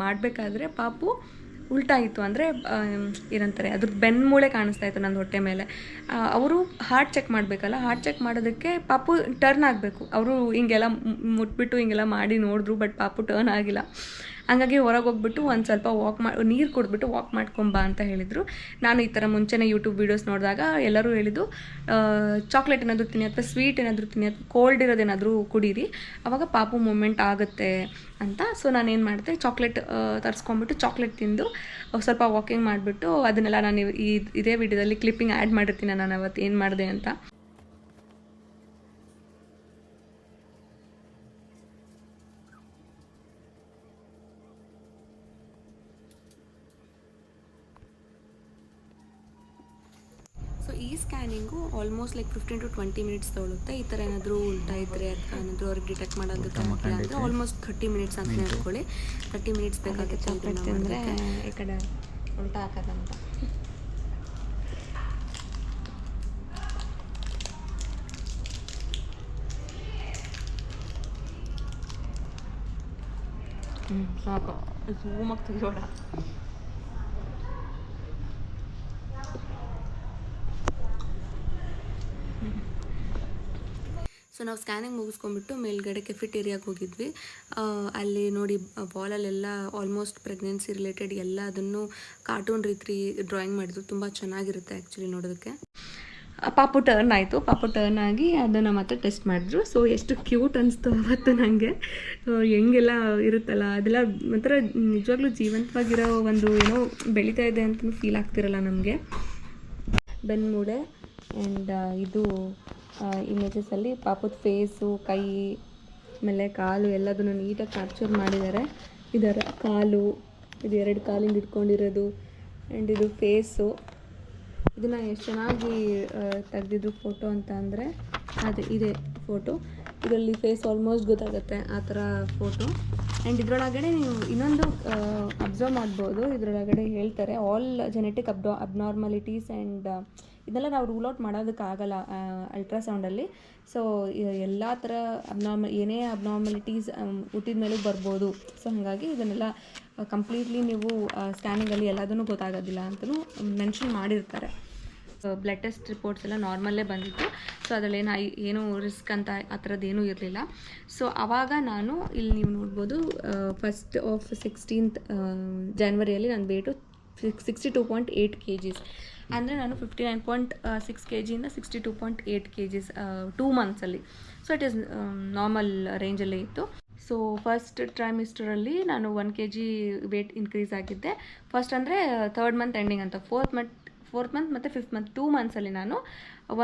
ಮಾಡಬೇಕಾದ್ರೆ ಪಾಪು ಉಲ್ಟಾ ಇತ್ತು, ಅಂದರೆ ಏನಂತಾರೆ ಅದ್ರದ್ದು ಬೆನ್ಮೂಳೆ ಕಾಣಿಸ್ತಾ ಇತ್ತು ನನ್ನ ಹೊಟ್ಟೆ ಮೇಲೆ. ಅವರು ಹಾರ್ಟ್ ಚೆಕ್ ಮಾಡಬೇಕಲ್ಲ, ಹಾರ್ಟ್ ಚೆಕ್ ಮಾಡೋದಕ್ಕೆ ಪಾಪು ಟರ್ನ್ ಆಗಬೇಕು. ಅವರು ಹಿಂಗೆಲ್ಲ ಮುಟ್ಬಿಟ್ಟು ಹಿಂಗೆಲ್ಲ ಮಾಡಿ ನೋಡಿದ್ರು, ಬಟ್ ಪಾಪು ಟರ್ನ್ ಆಗಿಲ್ಲ. ಹಂಗಾಗಿ ಹೊರಗೆ ಹೋಗ್ಬಿಟ್ಟು ಒಂದು ಸ್ವಲ್ಪ ನೀರು ಕುಡಿದ್ಬಿಟ್ಟು ವಾಕ್ ಮಾಡ್ಕೊಂಬಾ ಅಂತ ಹೇಳಿದರು. ನಾನು ಈ ಥರ ಮುಂಚೆನೇ ಯೂಟ್ಯೂಬ್ ವೀಡಿಯೋಸ್ ನೋಡಿದಾಗ ಎಲ್ಲರೂ ಹೇಳಿದ್ದು ಚಾಕ್ಲೇಟ್ ಏನಾದರೂ ತಿನ್ನಿ ಅಥವಾ ಸ್ವೀಟ್ ಏನಾದರೂ ತಿನ್ನಿ ಅಥವಾ ಕೋಲ್ಡ್ ಇರೋದೇನಾದರೂ ಕುಡೀರಿ, ಆವಾಗ ಪಾಪು ಮೂಮೆಂಟ್ ಆಗುತ್ತೆ ಅಂತ. ಸೊ ನಾನೇನು ಮಾಡಿದೆ, ಚಾಕ್ಲೇಟ್ ತರಿಸ್ಕೊಂಬಿಟ್ಟು ಚಾಕ್ಲೇಟ್ ತಿಂದು ಸ್ವಲ್ಪ ವಾಕಿಂಗ್ ಮಾಡಿಬಿಟ್ಟು ಅದನ್ನೆಲ್ಲ ನಾನು ಇದೇ ವಿಡಿಯೋದಲ್ಲಿ ಕ್ಲಿಪ್ಪಿಂಗ್ ಆ್ಯಡ್ ಮಾಡಿರ್ತೀನಿ ನಾನು ಅವತ್ತು ಏನು ಮಾಡಿದೆ ಅಂತ. ಸೊ ಈ scanning almost like 15 to 20 minutes ತೊಗೊಳುತ್ತೆ. ಈ ಥರ ಏನಾದರೂ ಉಲ್ಟಾ ಇದ್ದರೆ ಅಥವಾ ಏನಾದರೂ ಅವ್ರಿಗೆ ಡಿಟೆಕ್ಟ್ ಮಾಡೋದಕ್ಕೆ ಆಗಿಲ್ಲ ಅಂದರೆ ಆಲ್ಮೋಸ್ಟ್ 30 minutes ಅಂತ ಹೇಳ್ಕೊಳ್ಳಿ. 30 minutes ಬೇಕಾಗುತ್ತೆ. ಅಂದರೆ ಈ ಕಡೆ ಉಲ್ಟಾ ಹಾಕೋದಂತ. ಸಾಕು, ಝೂಮಾಗಿ ತೆಗಿಯೋಣ. ಸೊ ನಾವು ಸ್ಕ್ಯಾನಿಂಗ್ ಮುಗಿಸ್ಕೊಂಡ್ಬಿಟ್ಟು ಮೇಲ್ಗಡೆ ಕೆಫಿಟೇರಿಯಾಗೆ ಹೋಗಿದ್ವಿ. ಅಲ್ಲಿ ನೋಡಿ ವಾಲಲ್ಲೆಲ್ಲ ಆಲ್ಮೋಸ್ಟ್ ಪ್ರೆಗ್ನೆನ್ಸಿ ರಿಲೇಟೆಡ್ ಎಲ್ಲ ಅದನ್ನು ಕಾರ್ಟೂನ್ ರೀತಿ ಡ್ರಾಯಿಂಗ್ ಮಾಡಿದ್ರು. ತುಂಬ ಚೆನ್ನಾಗಿರುತ್ತೆ ಆ್ಯಕ್ಚುಲಿ ನೋಡೋದಕ್ಕೆ. ಪಾಪು ಟರ್ನ್ ಆಯಿತು. ಪಾಪು ಟರ್ನ್ ಆಗಿ ಅದನ್ನು ಮತ್ತೆ ಟೆಸ್ಟ್ ಮಾಡಿದ್ರು. ಸೊ ಎಷ್ಟು ಕ್ಯೂಟ್ ಅನಿಸ್ತು ಅವತ್ತು ನನಗೆ. ಹೆಂಗೆಲ್ಲ ಇರುತ್ತಲ್ಲ ಅದೆಲ್ಲ ಒಂಥರ ನಿಜವಾಗ್ಲೂ ಜೀವಂತವಾಗಿರೋ ಒಂದು ಏನೋ ಬೆಳೀತಾ ಇದೆ ಅಂತಲೂ ಫೀಲ್ ಆಗ್ತಿರಲ್ಲ ನಮಗೆ. ಬೆನ್ಮೂಳೆ ಆ್ಯಂಡ್ ಇದು ಇಮೇಜಸಲ್ಲಿ ಪಾಪದ ಫೇಸು, ಕೈ, ಆಮೇಲೆ ಕಾಲು ಎಲ್ಲದನ್ನು ನೀಟಾಗಿ ಕ್ಯಾಪ್ಚರ್ ಮಾಡಿದ್ದಾರೆ. ಇದರ ಕಾಲು, ಇದು 2 ಕಾಲಿಂದ ಇಟ್ಕೊಂಡಿರೋದು ಆ್ಯಂಡ್ ಇದು ಫೇಸು. ಇದನ್ನು ಎಷ್ಟು ಚೆನ್ನಾಗಿ ತೆಗೆದಿದ್ದು ಫೋಟೋ ಅಂತ ಅಂದರೆ ಇದೆ ಫೋಟೋ. ಇದರಲ್ಲಿ ಫೇಸ್ ಆಲ್ಮೋಸ್ಟ್ ಗೊತ್ತಾಗುತ್ತೆ ಆ ಥರ ಫೋಟೋ. ಆ್ಯಂಡ್ ಇದರೊಳಗಡೆ ನೀವು ಇನ್ನೊಂದು ಅಬ್ಸರ್ವ್ ಮಾಡ್ಬೋದು. ಇದರೊಳಗಡೆ ಹೇಳ್ತಾರೆ ಆಲ್ ಜೆನೆಟಿಕ್ ಅಬ್ನಾರ್ಮಾಲಿಟೀಸ್ ಆ್ಯಂಡ್ ಇದೆಲ್ಲ ನಾವು ರೂಲ್ ಔಟ್ ಮಾಡೋದಕ್ಕಾಗಲ್ಲ ಅಲ್ಟ್ರಾಸೌಂಡಲ್ಲಿ. ಸೊ ಎಲ್ಲ ಥರ ಏನೇ ಅಬ್ನಾರ್ಮಾಲಿಟೀಸ್ ಹುಟ್ಟಿದ ಮೇಲೂ ಬರ್ಬೋದು. ಸೊ ಹಾಗಾಗಿ ಇದನ್ನೆಲ್ಲ ಕಂಪ್ಲೀಟ್ಲಿ ನೀವು ಸ್ಕ್ಯಾನಿಂಗಲ್ಲಿ ಎಲ್ಲದನ್ನೂ ಗೊತ್ತಾಗೋದಿಲ್ಲ ಅಂತಲೂ ಮೆನ್ಷನ್ ಮಾಡಿರ್ತಾರೆ. ಬ್ಲಡ್ ಟೆಸ್ಟ್ ರಿಪೋರ್ಟ್ಸ್ ಎಲ್ಲ ನಾರ್ಮಲ್ಲೇ ಬಂದಿತ್ತು. ಸೊ ಅದರಲ್ಲಿ ಏನು ರಿಸ್ಕ್ ಅಂತ ಆ ಥರದ್ದು ಏನೂ ಇರಲಿಲ್ಲ. ಸೊ ಆವಾಗ ನಾನು ಇಲ್ಲಿ ನೀವು ನೋಡ್ಬೋದು 1st of 16th January ನನ್ನ ವೇಟು 62.8 kgs. ಅಂದರೆ ನಾನು 59.6 kgಯಿಂದ 62.8 kgs 2 ಮಂತ್ಸಲ್ಲಿ. ಸೊ ಇಟ್ ಈಸ್ ನಾರ್ಮಲ್ ರೇಂಜಲ್ಲೇ ಇತ್ತು. ಸೊ ಫಸ್ಟ್ ಟ್ರೈಮಿಸ್ಟರಲ್ಲಿ ನಾನು 1 kg ವೇಟ್ ಇನ್ಕ್ರೀಸ್ ಆಗಿದ್ದೆ. ಫಸ್ಟ್ ಅಂದರೆ 3rd ಮಂತ್ ಎಂಡಿಂಗ್ ಅಂತ, 4th ಮಂತ್ ಮತ್ತು 5th ಮಂತ್ 2 ಮಂತ್ಸಲ್ಲಿ ನಾನು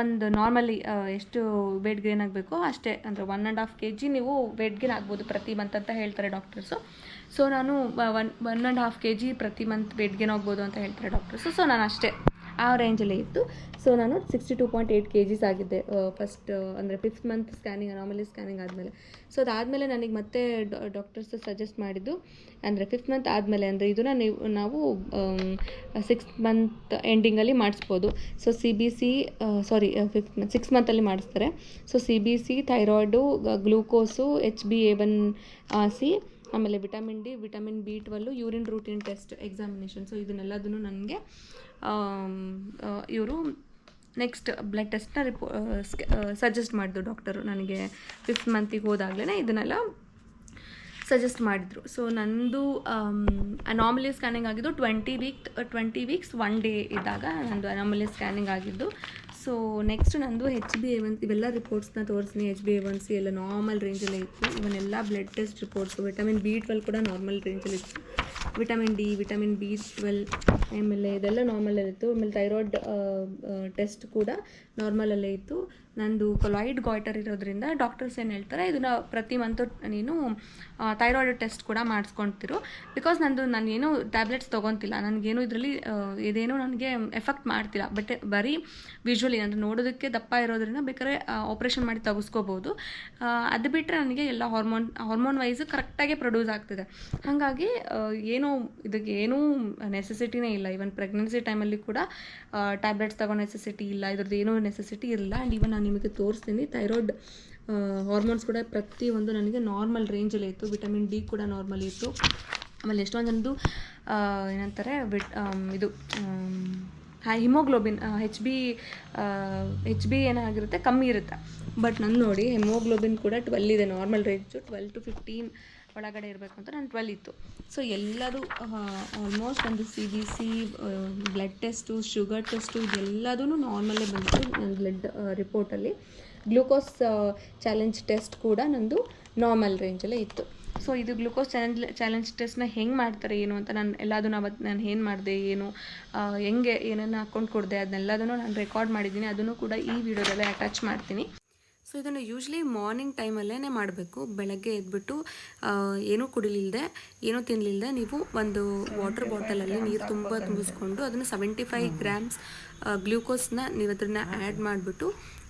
ಒಂದು ನಾರ್ಮಲಿ ಎಷ್ಟು ವೇಟ್ ಗೇನ್ ಆಗಬೇಕೋ ಅಷ್ಟೇ, ಅಂದರೆ 1.5 kg ನೀವು ವೇಟ್ ಗೇನ್ ಆಗ್ಬೋದು ಪ್ರತಿ ಮಂತ್ ಅಂತ ಹೇಳ್ತಾರೆ ಡಾಕ್ಟರ್ಸು. ಸೊ ನಾನು 1.5 kg ಪ್ರತಿ ಮಂತ್ ವೇಟ್ ಗೇನ್ ಆಗ್ಬೋದು ಅಂತ ಹೇಳ್ತಾರೆ ಡಾಕ್ಟರ್ಸು. ಸೊ ನಾನು ಅಷ್ಟೇ ಆ ರೇಂಜಲ್ಲೇ ಇತ್ತು. ಸೊ ನಾನು 62.8 kgs ಆಗಿದ್ದೆ ಫಸ್ಟ್ ಅಂದರೆ 5th month scanning, normally scanning ಆದಮೇಲೆ. ಸೊ ಅದಾದಮೇಲೆ ನನಗೆ ಮತ್ತೆ ಡಾಕ್ಟರ್ಸ್ ಸಜೆಸ್ಟ್ ಮಾಡಿದ್ದು ಅಂದರೆ 5th ಮಂತ್ ಆದಮೇಲೆ, ಅಂದರೆ ಇದನ್ನು ನಾವು 6th ಮಂತ್ ಎಂಡಿಂಗಲ್ಲಿ ಮಾಡಿಸ್ಬೋದು. ಸೊ CBC 6th ಮಂತಲ್ಲಿ ಮಾಡಿಸ್ತಾರೆ. So CBC, thyroid, glucose, HbA1c, ಆಮೇಲೆ vitamin D, vitamin B12, urine routine test examination. So ಇದನ್ನೆಲ್ಲದನ್ನು ನನಗೆ ಇವರು ನೆಕ್ಸ್ಟ್ ಬ್ಲಡ್ ಟೆಸ್ಟ್ನ ಸಜೆಸ್ಟ್ ಮಾಡಿದ್ರು ಡಾಕ್ಟರು. ನನಗೆ 5th ಮಂತಿಗೆ ಹೋದಾಗಲೇ ಇದನ್ನೆಲ್ಲ ಸಜೆಸ್ಟ್ ಮಾಡಿದರು. ಸೊ ನಂದು ಅನಾಮಲಿ ಸ್ಕ್ಯಾನಿಂಗ್ ಆಗಿದ್ದು 20 ವೀಕ್ಸ್ 1 ಡೇ ಇದ್ದಾಗ ನಂದು ಅನಾಮಲಿ ಸ್ಕ್ಯಾನಿಂಗ್ ಆಗಿದ್ದು. ಸೊ ನೆಕ್ಸ್ಟ್ ನಂದು HbA1c ಇವೆಲ್ಲ ರಿಪೋರ್ಟ್ಸ್ನ ತೋರಿಸ್ತೀನಿ. HbA1c ಎಲ್ಲ ನಾರ್ಮಲ್ ರೇಂಜಲ್ಲೇ ಇತ್ತು. ಇವನ್ನೆಲ್ಲ blood test reports. Vitamin B12 ಕೂಡ ನಾರ್ಮಲ್ ರೇಂಜಲ್ಲಿ ಇತ್ತು. ವಿಟಮಿನ್ ಡಿ, ವಿಟಮಿನ್ B12 ಆಮೇಲೆ ಇದೆಲ್ಲ ನಾರ್ಮಲಲ್ಲೇ ಇತ್ತು. ಆಮೇಲೆ ಥೈರಾಯ್ಡ್ ಟೆಸ್ಟ್ ಕೂಡ ನಾರ್ಮಲಲ್ಲೇ ಇತ್ತು. ನಂದು ಕೊಲಾಯ್ಡ್ ಗಾಯ್ಟರ್ ಇರೋದ್ರಿಂದ ಡಾಕ್ಟರ್ಸ್ ಏನು ಹೇಳ್ತಾರೆ, ಇದನ್ನು ಪ್ರತಿ ಮಂತು ನೀನು ಥೈರಾಯ್ಡ್ ಟೆಸ್ಟ್ ಕೂಡ ಮಾಡಿಸ್ಕೊಳ್ತಿರು. ಬಿಕಾಸ್ ನಾನೇನು ಟ್ಯಾಬ್ಲೆಟ್ಸ್ ತೊಗೊತಿಲ್ಲ, ನನಗೇನು ಇದರಲ್ಲಿ ಇದೇನು ನನಗೆ ಎಫೆಕ್ಟ್ ಮಾಡ್ತಿಲ್ಲ. ಬಟ್ ಬರೀ ವಿಜುವಲಿ ಅಂದರೆ ನೋಡೋದಕ್ಕೆ ದಪ್ಪ ಇರೋದ್ರಿಂದ ಬೇಕಾದ್ರೆ ಆಪ್ರೇಷನ್ ಮಾಡಿ ತೆಗೆಸ್ಕೋಬೋದು. ಅದು ಬಿಟ್ಟರೆ ನನಗೆ ಎಲ್ಲ ಹಾರ್ಮೋನ್ ವೈಸ್ ಕರೆಕ್ಟಾಗಿ ಪ್ರೊಡ್ಯೂಸ್ ಆಗ್ತಿದೆ. ಹಾಗಾಗಿ ಇದಕ್ಕೆ ಏನೂ ನೆಸೆಸಿಟಿನೇ ಇಲ್ಲ. ಈವನ್ ಪ್ರೆಗ್ನೆನ್ಸಿ ಟೈಮಲ್ಲಿ ಕೂಡ ಟ್ಯಾಬ್ಲೆಟ್ಸ್ ತಗೋ ನೆಸೆಸಿಟಿ ಇಲ್ಲ, ಇದ್ರದ್ದು ಏನೂ ನೆಸೆಸಿಟಿ ಇರಲಿಲ್ಲ. ಆ್ಯಂಡ್ ಇವನ್ ನಾನು ನಿಮಗೆ ತೋರಿಸ್ತೀನಿ, ಥೈರಾಯ್ಡ್ ಹಾರ್ಮೋನ್ಸ್ ಕೂಡ ಪ್ರತಿಯೊಂದು ನನಗೆ ನಾರ್ಮಲ್ ರೇಂಜಲ್ಲಿ ಇತ್ತು. ವಿಟಮಿನ್ ಡಿ ಕೂಡ ನಾರ್ಮಲ್ ಇತ್ತು. ಆಮೇಲೆ ಎಷ್ಟೊಂದು ಜನದ್ದು ಏನಂತಾರೆ ಇದು ಹಿಮೋಗ್ಲೋಬಿನ್ HB ಏನಾಗಿರುತ್ತೆ ಕಮ್ಮಿ ಇರುತ್ತೆ. ಬಟ್ ನನ್ನ ನೋಡಿ ಹಿಮೋಗ್ಲೋಬಿನ್ ಕೂಡ 12 ಇದೆ, ನಾರ್ಮಲ್ ರೇಂಜು 12 to 15 ಒಳಗಡೆ ಇರಬೇಕು ಅಂತ ನಾನು 12 ಇತ್ತು. ಸೊ ಎಲ್ಲದು ಆಲ್ಮೋಸ್ಟ್ ಒಂದು CBC, blood test, sugar test ಇದೆಲ್ಲದೂ ನಾರ್ಮಲ್ಲೇ ಬಂದಿತ್ತು ನನ್ನ ಬ್ಲಡ್ ರಿಪೋರ್ಟಲ್ಲಿ. ಗ್ಲೂಕೋಸ್ ಚಾಲೆಂಜ್ ಟೆಸ್ಟ್ ಕೂಡ ನಂದು ನಾರ್ಮಲ್ ರೇಂಜಲ್ಲೇ ಇತ್ತು. ಸೊ ಇದು ಗ್ಲೂಕೋಸ್ ಚಾಲೆಂಜ್ ಟೆಸ್ಟ್ನ ಹೆಂಗೆ ಮಾಡ್ತಾರೆ ಏನು ಅಂತ ನಾನು ಏನು ಮಾಡಿದೆ, ಹೆಂಗೆ ಏನನ್ನು ಹಾಕ್ಕೊಂಡು ಕೊಡಿದೆ ಅದನ್ನೆಲ್ಲದನ್ನು ನಾನು ರೆಕಾರ್ಡ್ ಮಾಡಿದ್ದೀನಿ. ಅದನ್ನು ಕೂಡ ಈ ವಿಡಿಯೋದಲ್ಲೇ ಅಟ್ಯಾಚ್ ಮಾಡ್ತೀನಿ. ಸೊ ಇದನ್ನು ಯೂಶ್ವಲಿ ಮಾರ್ನಿಂಗ್ ಟೈಮಲ್ಲೇ ಮಾಡಬೇಕು. ಬೆಳಗ್ಗೆ ಎದ್ಬಿಟ್ಟು ಏನೂ ಕುಡಿಲಿಲ್ಲದೆ, ಏನೂ ತಿನ್ನಲಿಲ್ಲದೆ ನೀವು ಒಂದು ವಾಟರ್ ಬಾಟಲಲ್ಲಿ ನೀರು ತುಂಬಿಸ್ಕೊಂಡು ಅದನ್ನು 75 grams ಗ್ಲೂಕೋಸ್ನ ನೀವು ಅದನ್ನು ಆ್ಯಡ್ ಮಾಡಿಬಿಟ್ಟು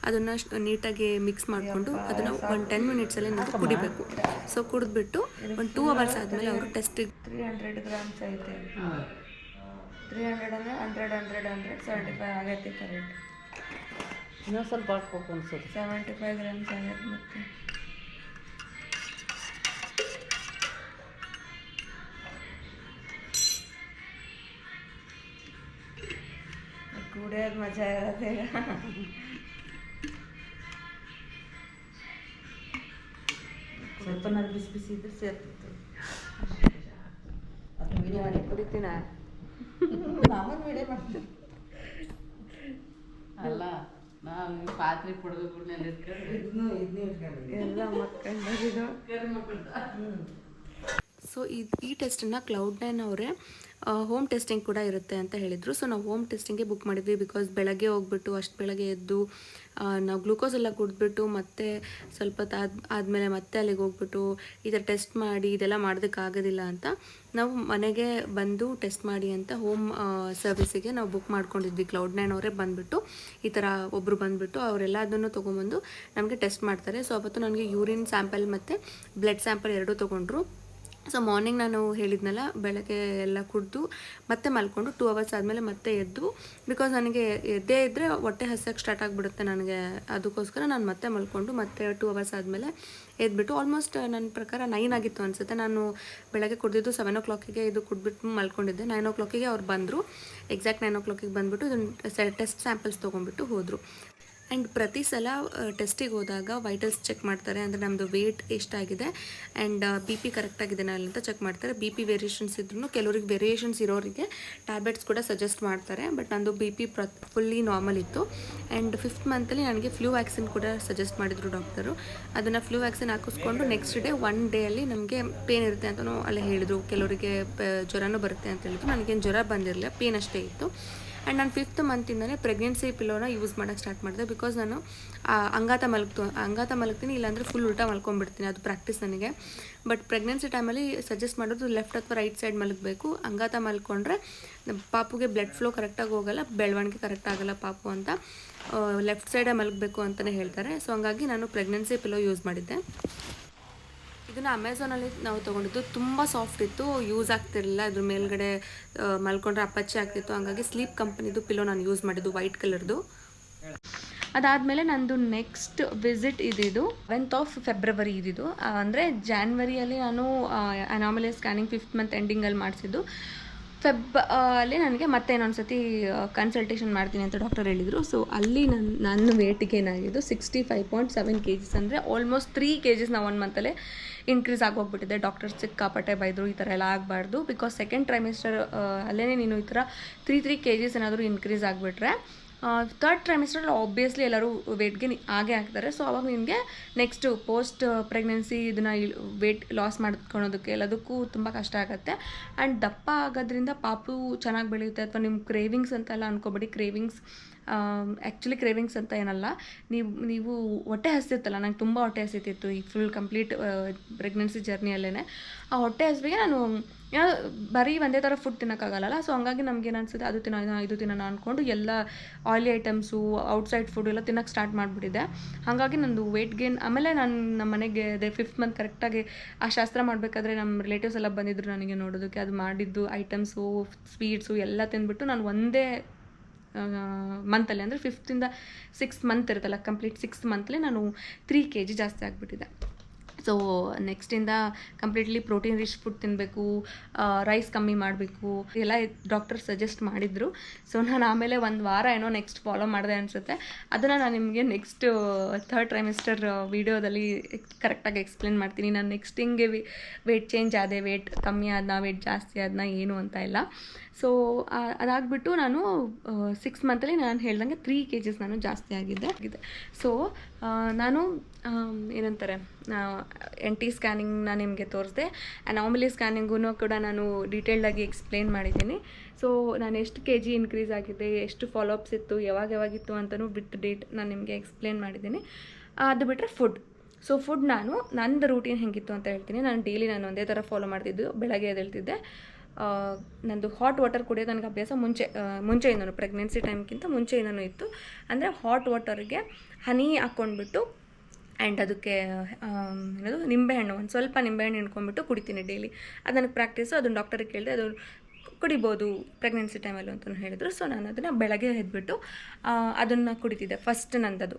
ಅದನ್ನು ನೀಟಾಗಿ ಮಿಕ್ಸ್ ಮಾಡಿಕೊಂಡು ಅದನ್ನು 10 minutesಲ್ಲಿ ನೀವು ಕುಡಿಬೇಕು. ಸೊ ಕುಡಿದ್ಬಿಟ್ಟು 2 hours ಆದಮೇಲೆ ಅವರು ಟೆಸ್ಟಿಗೆ 300 grams ಐತೆ, 300 ಅಂದರೆ 100 75 ಆಗೈತೆ ಕರೆಕ್ಟ್. ಇನ್ನೊಂದು ಸ್ವಲ್ಪ ಹಾಕ್ಬೇಕು ಅನ್ಸುತ್ತೆ. 75 grams ಆಗೈತೆ. ಮತ್ತೆ ಕುಡಿಯೋದು ಮಜಾ ಇರೋದೇ. ಸ್ವಲ್ಪ ನಾನು ಬಿಸಿ ಇದ್ರೆ ಸೇರ್ತಿತ್ತು. ಕುಡಿತೀನ ಮಾಮೂಲಿ ವಿಡಿಯೋ ಮಾಡ್ತೀನಿ ಅಲ್ಲ ನಾವು ಈ ಪಾತ್ರೆ ಪಡ್ದುಗಳನ್ನೆಲ್ಲ ಇಟ್ಕೊಂಡು ಎಲ್ಲ ಮಕ್ಕಳು ಸೊ ಈ ಟೆಸ್ಟನ್ನು Cloud9 ಅವರೇ ಹೋಮ್ ಟೆಸ್ಟಿಂಗ್ ಕೂಡ ಇರುತ್ತೆ ಅಂತ ಹೇಳಿದರು. ಸೊ ನಾವು ಹೋಮ್ ಟೆಸ್ಟಿಂಗ್ಗೆ ಬುಕ್ ಮಾಡಿದ್ವಿ. ಬಿಕಾಸ್ ಬೆಳಗ್ಗೆ ಹೋಗ್ಬಿಟ್ಟು ಅಷ್ಟು ಬೆಳಗ್ಗೆ ಎದ್ದು ನಾವು ಗ್ಲೂಕೋಸ್ ಎಲ್ಲ ಕುಡಿದ್ಬಿಟ್ಟು ಮತ್ತೆ ಸ್ವಲ್ಪ ಆದಮೇಲೆ ಮತ್ತೆ ಅಲ್ಲಿಗೆ ಹೋಗ್ಬಿಟ್ಟು ಈ ಥರ ಟೆಸ್ಟ್ ಮಾಡಿ ಇದೆಲ್ಲ ಮಾಡೋದಕ್ಕಾಗೋದಿಲ್ಲ ಅಂತ ನಾವು ಮನೆಗೆ ಬಂದು ಟೆಸ್ಟ್ ಮಾಡಿ ಅಂತ ಹೋಮ್ ಸರ್ವಿಸಿಗೆ ನಾವು ಬುಕ್ ಮಾಡ್ಕೊಂಡಿದ್ವಿ. Cloud9 ಅವರೇ ಬಂದುಬಿಟ್ಟು ಈ ಥರ ಒಬ್ಬರು ಬಂದುಬಿಟ್ಟು ಅವರೆಲ್ಲದನ್ನು ತೊಗೊಂಬಂದು ನಮಗೆ ಟೆಸ್ಟ್ ಮಾಡ್ತಾರೆ. ಸೊ ಅವತ್ತು ನನಗೆ ಯೂರಿನ್ ಸ್ಯಾಂಪಲ್ ಮತ್ತು ಬ್ಲಡ್ ಸ್ಯಾಂಪಲ್ ಎರಡೂ ತೊಗೊಂಡ್ರು. ಸೊ ಮಾರ್ನಿಂಗ್ ನಾನು ಹೇಳಿದ್ನಲ್ಲ ಬೆಳಗ್ಗೆ ಎಲ್ಲ ಕುಡಿದು ಮತ್ತೆ ಮಲ್ಕೊಂಡು 2 ಅವರ್ಸ್ ಆದಮೇಲೆ ಮತ್ತೆ ಎದ್ದು, ಬಿಕಾಸ್ ನನಗೆ ಎದ್ದೇ ಇದ್ದರೆ ಹೊಟ್ಟೆ ಹಸಿಯೋಕ್ಕೆ ಸ್ಟಾರ್ಟ್ ಆಗಿಬಿಡುತ್ತೆ ನನಗೆ, ಅದಕ್ಕೋಸ್ಕರ ನಾನು ಮತ್ತೆ ಮಲ್ಕೊಂಡು ಮತ್ತೆ 2 ಅವರ್ಸ್ ಆದಮೇಲೆ ಎದ್ಬಿಟ್ಟು ಆಲ್ಮೋಸ್ಟ್ ನನ್ನ ಪ್ರಕಾರ 9 ಆಗಿತ್ತು ಅನಿಸುತ್ತೆ. ನಾನು ಬೆಳಗ್ಗೆ ಕುಡಿದಿದ್ದು 7 o'clock ಇದು ಕುಡಿದ್ಬಿಟ್ಟು ಮಲ್ಕೊಂಡಿದ್ದೆ. 9 o'clock ಅವ್ರು ಬಂದರು. ಎಕ್ಸಾಕ್ಟ್ 9 o'clock ಬಂದುಬಿಟ್ಟು ಇದನ್ನು ಟೆಸ್ಟ್ ಸ್ಯಾಂಪಲ್ಸ್ ತೊಗೊಂಡ್ಬಿಟ್ಟು ಹೋದರು. ಆ್ಯಂಡ್ ಪ್ರತಿ ಸಲ ಟೆಸ್ಟಿಗೆ ಹೋದಾಗ ವೈಟಲ್ಸ್ ಚೆಕ್ ಮಾಡ್ತಾರೆ, ಅಂದರೆ ನಮ್ಮದು ವೆಯ್ಟ್ ಎಷ್ಟಾಗಿದೆ ಆ್ಯಂಡ್ BP ಕರೆಕ್ಟಾಗಿದೆನಾ ಅಂತ ಚೆಕ್ ಮಾಡ್ತಾರೆ. BP ವೇರಿಯೇಷನ್ಸ್ ಇದ್ರೂ ಕೆಲವ್ರಿಗೆ ವೇರಿಯೇಷನ್ಸ್ ಇರೋರಿಗೆ ಟ್ಯಾಬ್ಲೆಟ್ಸ್ ಕೂಡ ಸಜೆಸ್ಟ್ ಮಾಡ್ತಾರೆ. ಬಟ್ ನಂದು BP ಫುಲ್ಲಿ ನಾರ್ಮಲ್ ಇತ್ತು. ಆ್ಯಂಡ್ 5th ಮಂತಲ್ಲಿ ನನಗೆ ಫ್ಲೂ ವ್ಯಾಕ್ಸಿನ್ ಕೂಡ ಸಜೆಸ್ಟ್ ಮಾಡಿದರು ಡಾಕ್ಟರು. ಅದನ್ನು ಫ್ಲೂ ವ್ಯಾಕ್ಸಿನ್ ಹಾಕಿಸ್ಕೊಂಡು ನೆಕ್ಸ್ಟ್ ಡೇ 1 ಡೇಯಲ್ಲಿ ನಮಗೆ ಪೇನ್ ಇರುತ್ತೆ ಅಂತಲೂ ಅಲ್ಲೇ ಹೇಳಿದರು. ಕೆಲವರಿಗೆ ಜ್ವರನೂ ಬರುತ್ತೆ ಅಂತ ಹೇಳಿದ್ರು. ನನಗೇನು ಜ್ವರ ಬಂದಿರಲಿಲ್ಲ, ಪೇನ್ ಅಷ್ಟೇ ಇತ್ತು. ಆ್ಯಂಡ್ ನಾನು 5th ಮಂತಿಂದಲೇ ಪ್ರೆಗ್ನೆನ್ಸಿ ಪಿಲ್ಲೋನ ಯೂಸ್ ಮಾಡೋಕ್ಕೆ ಸ್ಟಾರ್ಟ್ ಮಾಡಿದೆ. ಬಿಕಾಸ್ ನಾನು ಅಂಗಾತ ಮಲಗ್ತೀನಿ, ಇಲ್ಲಾಂದರೆ ಫುಲ್ ಉಲ್ಟಾ ಮಲ್ಕೊಂಡ್ಬಿಡ್ತೀನಿ, ಅದು ಪ್ರಾಕ್ಟೀಸ್ ನನಗೆ. ಬಟ್ ಪ್ರೆಗ್ನೆನ್ಸಿ ಟೈಮಲ್ಲಿ ಸಜೆಸ್ಟ್ ಮಾಡೋದು ಲೆಫ್ಟ್ ಅಥವಾ ರೈಟ್ ಸೈಡ್ ಮಲಗಬೇಕು. ಅಂಗಾತ ಮಲ್ಕೊಂಡ್ರೆ ಪಾಪುಗೆ ಬ್ಲಡ್ ಫ್ಲೋ ಕರೆಕ್ಟಾಗಿ ಹೋಗಲ್ಲ, ಬೆಳವಣಿಗೆ ಕರೆಕ್ಟ್ ಆಗಲ್ಲ ಪಾಪು ಅಂತ, ಲೆಫ್ಟ್ ಸೈಡೇ ಮಲಗಬೇಕು ಅಂತಲೇ ಹೇಳ್ತಾರೆ. ಸೊ ಹಂಗಾಗಿ ನಾನು ಪ್ರೆಗ್ನೆನ್ಸಿ ಪಿಲ್ಲೋ ಯೂಸ್ ಮಾಡಿದ್ದೆ. ಇದನ್ನು ಅಮೆಝಾನಲ್ಲಿ ನಾವು ತೊಗೊಂಡಿದ್ದು. ತುಂಬ ಸಾಫ್ಟ್ ಇತ್ತು, ಯೂಸ್ ಆಗ್ತಿರಲಿಲ್ಲ. ಅದ್ರ ಮೇಲ್ಗಡೆ ಮಲ್ಕೊಂಡ್ರೆ ಅಪ್ಪಚ್ಚೆ ಆಗ್ತಿತ್ತು. ಹಂಗಾಗಿ ಸ್ಲೀಪ್ ಕಂಪನಿದು ಪಿಲ್ಲೋ ನಾನು ಯೂಸ್ ಮಾಡಿದ್ದು, ವೈಟ್ ಕಲರ್ದು. ಅದಾದಮೇಲೆ ನಂದು ನೆಕ್ಸ್ಟ್ ವಿಸಿಟ್ ಇದ್ದಿದ್ದು 7th February ಇದ್ದಿದ್ದು. ಅಂದರೆ ಜಾನ್ವರಿಯಲ್ಲಿ ನಾನು ಅನಾಮಲಿ ಸ್ಕ್ಯಾನಿಂಗ್ 5th ಮಂತ್ ಎಂಡಿಂಗಲ್ಲಿ ಮಾಡಿಸಿದ್ದು. ಅಲ್ಲಿ ನನಗೆ ಮತ್ತೆ ಇನ್ನೊಂದು ಸತಿ ಕನ್ಸಲ್ಟೇಷನ್ ಮಾಡ್ತೀನಿ ಅಂತ ಡಾಕ್ಟರ್ ಹೇಳಿದರು. ಸೊ ಅಲ್ಲಿ ನನ್ನ ವೇಟಿಗೆ ಏನಾಗಿದ್ದು 65.7 kg, ಅಂದರೆ ಆಲ್ಮೋಸ್ಟ್ 3 kg ನಾವು 1 ಮಂತಲ್ಲೇ ಇನ್ಕ್ರೀಸ್ ಆಗೋಗ್ಬಿಟ್ಟಿದೆ. ಡಾಕ್ಟರ್ಸ್ ಸಿಕ್ಕಾಪಟ್ಟೆ ಬೈದರು, ಈ ಥರ ಎಲ್ಲ ಆಗಬಾರ್ದು. ಬಿಕಾಸ್ ಸೆಕೆಂಡ್ ಟ್ರೈಮಿಸ್ಟರ್ ಅಲ್ಲೇ ನೀನು ಈ ಥರ 3 kg ಏನಾದರೂ ಇನ್ಕ್ರೀಸ್ ಆಗಿಬಿಟ್ರೆ ಥರ್ಡ್ ಟ್ರೈಮಿಸ್ಟ್ರಲ್ಲಿ ಆಬ್ವಿಯಸ್ಲಿ ಎಲ್ಲರೂ ವೇಟ್ಗೆ ಆಗೇ ಆಗ್ತಾರೆ. ಸೊ ಅವಾಗ ನಿನಗೆ ನೆಕ್ಸ್ಟು ಪೋಸ್ಟ್ ಪ್ರೆಗ್ನೆನ್ಸಿ ಇದನ್ನು ವೇಟ್ ಲಾಸ್ ಮಾಡ್ಕೊಳೋದಕ್ಕೆ ಎಲ್ಲದಕ್ಕೂ ತುಂಬ ಕಷ್ಟ ಆಗುತ್ತೆ. ಆ್ಯಂಡ್ ದಪ್ಪ ಆಗೋದ್ರಿಂದ ಪಾಪು ಚೆನ್ನಾಗಿ ಬೆಳೆಯುತ್ತೆ. ಅಥವಾ ನಿಮ್ಮ ಕ್ರೇವಿಂಗ್ಸ್ ಅಂತೆಲ್ಲ ಅನ್ಕೋಬೇಡಿ. ಆ್ಯಕ್ಚುಲಿ ಕ್ರೇವಿಂಗ್ಸ್ ಅಂತ ಏನಲ್ಲ, ನೀವು ಹೊಟ್ಟೆ ಹಸಿಯುತ್ತಲ್ಲ, ನಂಗೆ ತುಂಬ ಹೊಟ್ಟೆ ಹಸಿತಿತ್ತು ಈ ಫುಲ್ ಕಂಪ್ಲೀಟ್ ಪ್ರೆಗ್ನೆನ್ಸಿ ಜರ್ನಿಯಲ್ಲೇ. ಆ ಹೊಟ್ಟೆ ಹಸಿವಿಗೆ ನಾನು ಬರೀ ಒಂದೇ ಥರ ಫುಡ್ ತಿನ್ನೋಕ್ಕಾಗಲ್ಲ. ಸೊ ಹಂಗಾಗಿ ನಮಗೇನು ಅನಿಸುತ್ತೆ ಅದು ತಿನ್ನೋಣ ಇದು ತಿನ್ನೋಣ ಅಂದ್ಕೊಂಡು ಎಲ್ಲ ಆಯಿಲಿ ಐಟಮ್ಸು ಔಟ್ಸೈಡ್ ಫುಡ್ ಎಲ್ಲ ತಿನ್ನೋಕ್ಕೆ ಸ್ಟಾರ್ಟ್ ಮಾಡಿಬಿಟ್ಟಿದ್ದೆ. ಹಾಗಾಗಿ ನಂದು ವೆಯ್ಟ್ ಗೇನ್. ಆಮೇಲೆ ನಾನು ನಮ್ಮ ಮನೆಗೆ ಅದೇ 5th ಮಂತ್ ಕರೆಕ್ಟಾಗಿ ಆ ಶಾಸ್ತ್ರ ಮಾಡಬೇಕಾದ್ರೆ ನಮ್ಮ ರಿಲೇಟಿವ್ಸ್ ಎಲ್ಲ ಬಂದಿದ್ದರು ನನಗೆ ನೋಡೋದಕ್ಕೆ. ಅದು ಮಾಡಿದ್ದು ಐಟಮ್ಸು ಸ್ವೀಟ್ಸು ಎಲ್ಲ ತಿಂದ್ಬಿಟ್ಟು ನಾನು ಒಂದೇ ಮಂತಲ್ಲಿ, ಅಂದರೆ 5th ಇಂದ 6th ಮಂತ್ ಇರುತ್ತಲ್ಲ, ಕಂಪ್ಲೀಟ್ 6th ಮಂತಲ್ಲಿ ನಾನು 3 kg ಜಾಸ್ತಿ ಆಗಿಬಿಟ್ಟಿದೆ. ಸೊ ನೆಕ್ಸ್ಟಿಂದ ಕಂಪ್ಲೀಟ್ಲಿ ಪ್ರೋಟೀನ್ ರಿಚ್ ಫುಡ್ ತಿನ್ನಬೇಕು, ರೈಸ್ ಕಮ್ಮಿ ಮಾಡಬೇಕು ಎಲ್ಲ ಡಾಕ್ಟರ್ ಸಜೆಸ್ಟ್ ಮಾಡಿದರು. ಸೊ ನಾನು ಆಮೇಲೆ 1 ವಾರ ಏನೋ ನೆಕ್ಸ್ಟ್ ಫಾಲೋ ಮಾಡಿದೆ ಅನಿಸುತ್ತೆ. ಅದನ್ನು ನಾನು ನಿಮಗೆ ನೆಕ್ಸ್ಟ್ 3rd ಟ್ರೈಮಿಸ್ಟರ್ ವೀಡಿಯೋದಲ್ಲಿ ಕರೆಕ್ಟಾಗಿ ಎಕ್ಸ್ಪ್ಲೇನ್ ಮಾಡ್ತೀನಿ. ನಾನು ನೆಕ್ಸ್ಟ್ ಹಿಂಗೆ ವೆಯ್ಟ್ ಚೇಂಜ್ ಆದೆ, ವೆಯ್ಟ್ ಕಮ್ಮಿ ಆದನಾ ವೆಯ್ಟ್ ಜಾಸ್ತಿ ಆದನಾ ಏನು ಅಂತ ಎಲ್ಲ. ಸೊ ಅದಾಗ್ಬಿಟ್ಟು ನಾನು 6 ಮಂತಲ್ಲಿ ನಾನು ಹೇಳ್ದಂಗೆ 3 kg ನಾನು ಜಾಸ್ತಿ ಆಗಿದೆ. ಸೊ ನಾನು ಏನಂತಾರೆ NT ಸ್ಕ್ಯಾನಿಂಗ್ನ ನಿಮಗೆ ತೋರಿಸಿದೆ. ಅನಾಮಲಿ ಸ್ಕ್ಯಾನಿಂಗೂ ಕೂಡ ನಾನು ಡೀಟೇಲ್ಡಾಗಿ ಎಕ್ಸ್ಪ್ಲೇನ್ ಮಾಡಿದ್ದೀನಿ. ಸೊ ನಾನು ಎಷ್ಟು kg ಇನ್ಕ್ರೀಸ್ ಆಗಿದೆ, ಎಷ್ಟು ಫಾಲೋಅಪ್ಸ್ ಇತ್ತು, ಯಾವಾಗಿತ್ತು ಅಂತಲೂ ವಿತ್ ಡೇಟ್ ನಾನು ನಿಮಗೆ ಎಕ್ಸ್ಪ್ಲೇನ್ ಮಾಡಿದ್ದೀನಿ. ಅದು ಬಿಟ್ಟರೆ ಸೊ ಫುಡ್ ನಂದು ರೂಟೀನ್ ಹೆಂಗಿತ್ತು ಅಂತ ಹೇಳ್ತೀನಿ. ನಾನು ಒಂದೇ ಥರ ಫಾಲೋ ಮಾಡ್ತಿದ್ದು. ಬೆಳಗ್ಗೆ ಎದ್ದೇಳ್ತಿದ್ದೆ, ನಂದು ಹಾಟ್ ವಾಟರ್ ಕುಡಿಯೋದು ನನಗೆ ಅಭ್ಯಾಸ ಮುಂಚೆಯಿಂದನೂ, ಪ್ರೆಗ್ನೆನ್ಸಿ ಟೈಮ್ಗಿಂತ ಮುಂಚೆಯಿಂದನೂ ಇತ್ತು. ಅಂದರೆ ಹಾಟ್ ವಾಟರ್ಗೆ ಹನಿ ಹಾಕ್ಕೊಂಡ್ಬಿಟ್ಟು ಆ್ಯಂಡ್ ಅದಕ್ಕೆ ನಿಂಬೆಹಣ್ಣು, ಒಂದು ಸ್ವಲ್ಪ ನಿಂಬೆಹಣ್ಣು ಹಿಂಡ್ಕೊಂಡ್ಬಿಟ್ಟು ಕುಡಿತೀನಿ ಡೈಲಿ. ಅದು ನನಗೆ ಪ್ರಾಕ್ಟೀಸು. ಅದನ್ನು ಡಾಕ್ಟರಿಗೆ ಕೇಳಿದೆ, ಅದು ಕುಡಿಬೋದು ಪ್ರೆಗ್ನೆನ್ಸಿ ಟೈಮಲ್ಲಿ ಅಂತಲೂ ಹೇಳಿದರು. ಸೊ ನಾನು ಅದನ್ನು ಬೆಳಗ್ಗೆ ಎದ್ಬಿಟ್ಟು ಅದನ್ನು ಕುಡಿತಿದ್ದೆ. ಫಸ್ಟ್ ನಂದದು.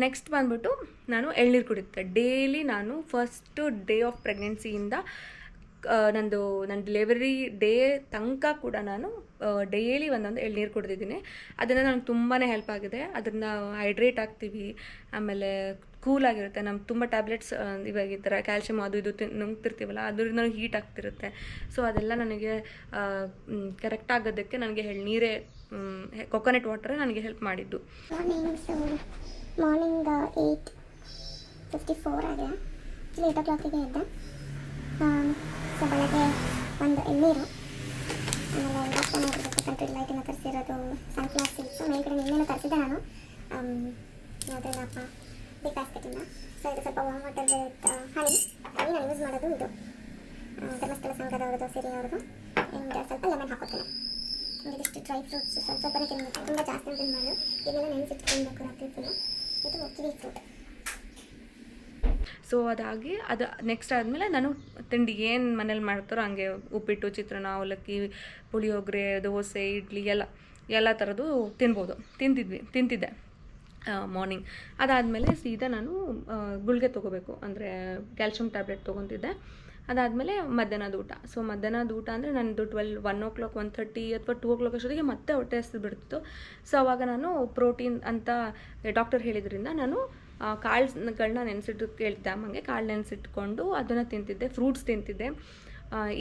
ನೆಕ್ಸ್ಟ್ ಬಂದ್ಬಿಟ್ಟು ನಾನು ಎಳ್ನೀರು ಕುಡಿತೆ ಡೈಲಿ. ನಾನು ಫಸ್ಟು ಡೇ ಆಫ್ ಪ್ರೆಗ್ನೆನ್ಸಿಯಿಂದ ನನ್ನ ಡೆಲಿವರಿ ಡೇ ತನಕ ಕೂಡ ನಾನು ಡೈಲಿ ಒಂದೊಂದು ಎಳ್ನೀರು ಕುಡಿದಿದ್ದೀನಿ. ಅದನ್ನು ನನಗೆ ತುಂಬಾ ಹೆಲ್ಪ್ ಆಗಿದೆ. ಅದರಿಂದ ಹೈಡ್ರೇಟ್ ಆಗ್ತೀವಿ, ಆಮೇಲೆ ಕೂಲಾಗಿರುತ್ತೆ. ನಮ್ಮ ತುಂಬ ಟ್ಯಾಬ್ಲೆಟ್ಸ್ ಇವಾಗ ಈ ಥರ ಕ್ಯಾಲ್ಶಿಯಮ್ ಅದು ಇದು ನುಂಗ್ತಿರ್ತೀವಲ್ಲ ಅದರಿಂದ ಹೀಟ್ ಆಗ್ತಿರುತ್ತೆ. ಸೊ ಅದೆಲ್ಲ ನನಗೆ ಕರೆಕ್ಟ್ ಆಗೋದಕ್ಕೆ ನನಗೆ ಎಳ್ನೀರೇ ಕೊಕೊನಟ್ ವಾಟರೇ ನನಗೆ ಹೆಲ್ಪ್ ಮಾಡಿದ್ದು. ಮಾರ್ನಿಂಗ್ 8:54 ಆಗಿದೆ. 8 o'clock ಎದ್ದೆ. ಸೊ ಬೆಳಗ್ಗೆ ಒಂದು ಎಳ್ನೀರು, ಆಮೇಲೆ ಇವತ್ತು ನೋಡಿರುತ್ತೆ ಕಂಟ್ರಿ ಲೈಟಿನ ತರಿಸಿರೋದು ಸನ್ಫ್ಲವರ್ ಸೀಡ್ಸು. ಮೇಲ್ಗಡೆ ನಿನ್ನೆನೂ ತರಿಸಿದ್ದೆ ನಾನು ಯಾವುದ್ರಿಂದಪ್ಪ ಬಿಗ್ ಬ್ಯಾಸ್ಕೆಟಿಂದ. ಸೊ ಇದು ಸ್ವಲ್ಪ ವಾಮ್ ವಾಟರ್ ವಿತ್ ಹನಿ ನಾನು ಯೂಸ್ ಮಾಡೋದು ಇದು ಧರ್ಮಸ್ಥಳ ಸಂಘದವ್ರದ್ದು ಸಿರಿಯವ್ರದ್ದು. ಆ್ಯಂಡ್ ಸ್ವಲ್ಪ ಲೆಮನ್ ಹಾಕೋತೀನಿ. ಇದಿಷ್ಟು ಡ್ರೈ ಫ್ರೂಟ್ಸ್ ಸ್ವಲ್ಪನೇ ತಿನ್ನಬೇಕು, ತುಂಬ ಜಾಸ್ತಿ ತಿನ್ನಬಾರ್ದು. ಇದೆಲ್ಲ ನೆನೆಸಿಟ್ಕೊಳ್ಬೇಕು ರಾತ್ರಿ ಫುಲ್ಲು. ಇದು ಕಿವಿ ಫ್ರೂಟ್. ಸೊ ಅದಾಗಿ ಅದು ನೆಕ್ಸ್ಟ್ ಆದಮೇಲೆ ನಾನು ತಿಂಡಿ ಏನು ಮನೇಲಿ ಮಾಡ್ತಾರೋ ಹಂಗೆ ಉಪ್ಪಿಟ್ಟು, ಚಿತ್ರಾನ್ನ, ಅವಲಕ್ಕಿ, ಪುಳಿಯೋಗರೆ, ದೋಸೆ, ಇಡ್ಲಿ ಎಲ್ಲ ಥರದ್ದು ತಿಂತಿದ್ದೆ ಮಾರ್ನಿಂಗ್. ಅದಾದಮೇಲೆ ಸೀದಾ ನಾನು ಗುಳಿಗೆ ತೊಗೋಬೇಕು, ಅಂದರೆ ಕ್ಯಾಲ್ಶಿಯಂ ಟ್ಯಾಬ್ಲೆಟ್ ತೊಗೊತಿದ್ದೆ. ಅದಾದಮೇಲೆ ಮಧ್ಯಾಹ್ನದ ಊಟ. ಸೊ ಮಧ್ಯಾಹ್ನದ ಊಟ ಅಂದರೆ ನನ್ನದು 1 o'clock 1:30 ಅಥವಾ 2 o'clock ಅಷ್ಟೊತ್ತಿಗೆ ಮತ್ತೆ ಹೊಟ್ಟೆ ಹಸಿದು ಬಿಡ್ತಿತ್ತು. ಸೊ ಅವಾಗ ನಾನು ಪ್ರೋಟೀನ್ ಅಂತ ಡಾಕ್ಟರ್ ಹೇಳಿದ್ರಿಂದ ನಾನು ಕಾಳುಗಳನ್ನ ನೆನೆಸಿಟ್ಟು ಕೇಳ್ತೆ ಅಮ್ಮಂಗೆ. ಕಾಳು ನೆನೆಸಿಟ್ಕೊಂಡು ಅದನ್ನು ತಿಂತಿದ್ದೆ. ಫ್ರೂಟ್ಸ್ ತಿಂತಿದ್ದೆ.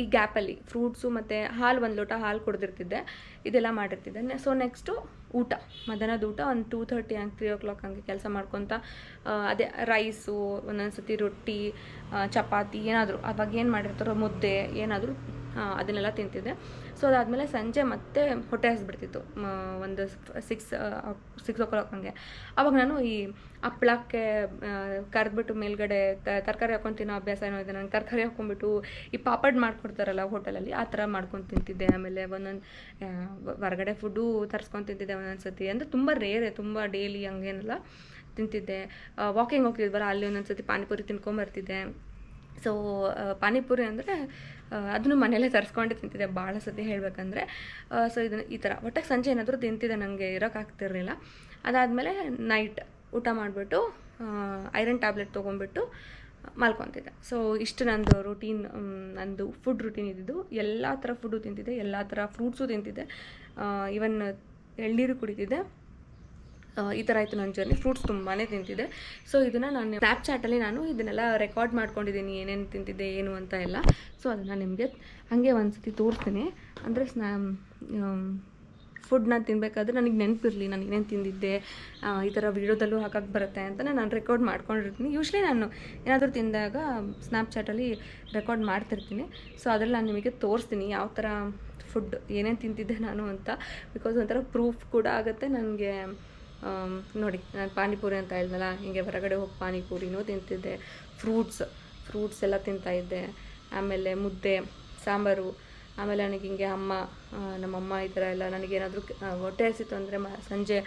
ಈ ಗ್ಯಾಪಲ್ಲಿ ಫ್ರೂಟ್ಸು ಮತ್ತು ಹಾಲು 1 ಲೋಟ ಹಾಲು ಕುಡ್ದಿರ್ತಿದ್ದೆ. ಇದೆಲ್ಲ ಮಾಡಿರ್ತಿದ್ದೆ. ಸೊ ನೆಕ್ಸ್ಟು ಊಟ, ಮಧ್ಯಾಹ್ನದ ಊಟ ಒಂದು 2:30 ಹಂಗೆ 3 o'clock ಹಂಗೆ ಕೆಲಸ ಮಾಡ್ಕೊತ ಅದೇ ರೈಸು, ಒಂದೊಂದು ಸತಿ ರೊಟ್ಟಿ, ಚಪಾತಿ ಏನಾದರೂ ಅವಾಗ ಏನು ಮಾಡಿರ್ತಾರೋ ಮುದ್ದೆ ಏನಾದರೂ ಅದನ್ನೆಲ್ಲ ತಿಂತಿದ್ದೆ. ಸೊ ಅದಾದಮೇಲೆ ಸಂಜೆ ಮತ್ತೆ ಹೊಟ್ಟೆ ಹಸಿಬಿಡ್ತಿತ್ತು ಒಂದು 6 o'clock ಹಂಗೆ. ಆವಾಗ ನಾನು ಈ ಹಪ್ಳಕ್ಕೆ ಕರೆದ್ಬಿಟ್ಟು ಮೇಲ್ಗಡೆ ತರಕಾರಿ ಹಾಕ್ಕೊಂಡು ತಿನ್ನೋ ಅಭ್ಯಾಸ ಏನೋ ಇದೆ. ನಾನು ತರಕಾರಿ ಹಾಕ್ಕೊಂಡ್ಬಿಟ್ಟು ಈ ಪಾಪಡ್ ಮಾಡ್ಕೊಡ್ತಾರಲ್ಲ ಹೋಟೆಲಲ್ಲಿ, ಆ ಥರ ಮಾಡ್ಕೊಂಡು ತಿಂತಿದ್ದೆ. ಆಮೇಲೆ ಒಂದೊಂದು ಹೊರಗಡೆ ಫುಡ್ಡು ತರಿಸ್ಕೊಂಡು ತಿಂತಿದ್ದೆ ಒಂದೊಂದು ಸತಿ. ಅಂದರೆ ತುಂಬ ರೇರೆ, ತುಂಬ ಡೈಲಿ ಹಂಗೇನೆಲ್ಲ ತಿಂತಿದ್ದೆ. ವಾಕಿಂಗ್ ಹೋಗ್ತಿದ್ವಲ್ಲ, ಅಲ್ಲಿ ಒಂದೊಂದು ಸತಿ ಪಾನಿಪುರಿ ತಿನ್ಕೊಂಬರ್ತಿದ್ದೆ. ಸೊ ಪಾನಿಪುರಿ ಅಂದರೆ ಅದನ್ನು ಮನೆಯಲ್ಲೇ ತರಿಸ್ಕೊಂಡೆ ತಿಂತಿದ್ದೆ ಭಾಳ ಸತಿ ಹೇಳಬೇಕಂದ್ರೆ. ಸೊ ಇದನ್ನು ಈ ಥರ ಒಟ್ಟಿಗೆ ಸಂಜೆ ಏನಾದರೂ ತಿಂತಿದ್ದೆ, ನನಗೆ ಇರೋಕ್ಕಾಗ್ತಿರಲಿಲ್ಲ. ಅದಾದಮೇಲೆ ನೈಟ್ ಊಟ ಮಾಡಿಬಿಟ್ಟು ಐರನ್ ಟ್ಯಾಬ್ಲೆಟ್ ತೊಗೊಂಡ್ಬಿಟ್ಟು ಮಲ್ಕೊತಿದ್ದೆ. ಸೊ ಇಷ್ಟು ನಂದು ರೂಟೀನ್, ನಂದು ಫುಡ್ ರೂಟೀನ್ ಇದ್ದಿದ್ದು. ಎಲ್ಲ ಥರ ಫುಡ್ಡು ತಿಂತಿದ್ದೆ, ಎಲ್ಲ ಥರ ಫ್ರೂಟ್ಸು ತಿಂತಿದ್ದೆ, ಈವನ್ ಎಳ್ನೀರು ಕುಡಿತಿದ್ದೆ. ಈ ಥರ ಆಯಿತು ನನ್ನ ಜರ್ನಿ. ಫ್ರೂಟ್ಸ್ ತುಂಬಾ ತಿಂತಿದ್ದೆ. ಸೊ ಇದನ್ನು ನಾನು ಸ್ನ್ಯಾಪ್ಚಾಟಲ್ಲಿ ನಾನು ಇದನ್ನೆಲ್ಲ ರೆಕಾರ್ಡ್ ಮಾಡ್ಕೊಂಡಿದ್ದೀನಿ, ಏನೇನು ತಿಂತಿದ್ದೆ ಏನು ಅಂತ ಎಲ್ಲ. ಸೊ ಅದನ್ನು ನಿಮಗೆ ಹಾಗೆ ಒಂದು ಸತಿ ತೋರಿಸ್ತೀನಿ. ಅಂದರೆ ಫುಡ್ನ ತಿನ್ನಬೇಕಾದ್ರೆ ನನಗೆ ನೆನಪಿರಲಿ ನಾನು ಏನೇನು ತಿಂದಿದ್ದೆ, ಈ ಥರ ವೀಡಿಯೋದಲ್ಲೂ ಹಾಕಕ್ಕೆ ಬರುತ್ತೆ ಅಂತ ನಾನು ರೆಕಾರ್ಡ್ ಮಾಡ್ಕೊಂಡಿರ್ತೀನಿ. ಯೂಶ್ವಲಿ ನಾನು ಏನಾದರೂ ತಿಂದಾಗ ಸ್ನ್ಯಾಪ್ಚಾಟಲ್ಲಿ ರೆಕಾರ್ಡ್ ಮಾಡ್ತಿರ್ತೀನಿ. ಸೊ ಅದರಲ್ಲಿ ನಾನು ನಿಮಗೆ ತೋರಿಸ್ತೀನಿ ಯಾವ ಥರ ಫುಡ್ ಏನೇನು ತಿಂತಿದ್ದೆ ನಾನು ಅಂತ. ಬಿಕಾಸ್ ಒಂಥರ ಪ್ರೂಫ್ ಕೂಡ ಆಗುತ್ತೆ ನನಗೆ. ನೋಡಿ, ನಾನು ಪಾನಿಪುರಿ ಅಂತ ಹೇಳಿದ್ನಲ್ಲ, ಹೀಗೆ ಹೊರಗಡೆ ಹೋಗಿ ಪಾನಿಪುರಿನೂ ತಿಂತಿದ್ದೆ, ಫ್ರೂಟ್ಸ್ ಎಲ್ಲ ತಿಂತಾಯಿದ್ದೆ. ಆಮೇಲೆ ಮುದ್ದೆ, ಸಾಂಬಾರು. ಆಮೇಲೆ ನನಗೆ ಹಿಂಗೆ ನಮ್ಮಮ್ಮ ಈ ಥರ ಎಲ್ಲ ನನಗೇನಾದರೂ ಹೊಟ್ಟೆ ಹಸಿತು ಅಂದರೆ ಸಂಜೆ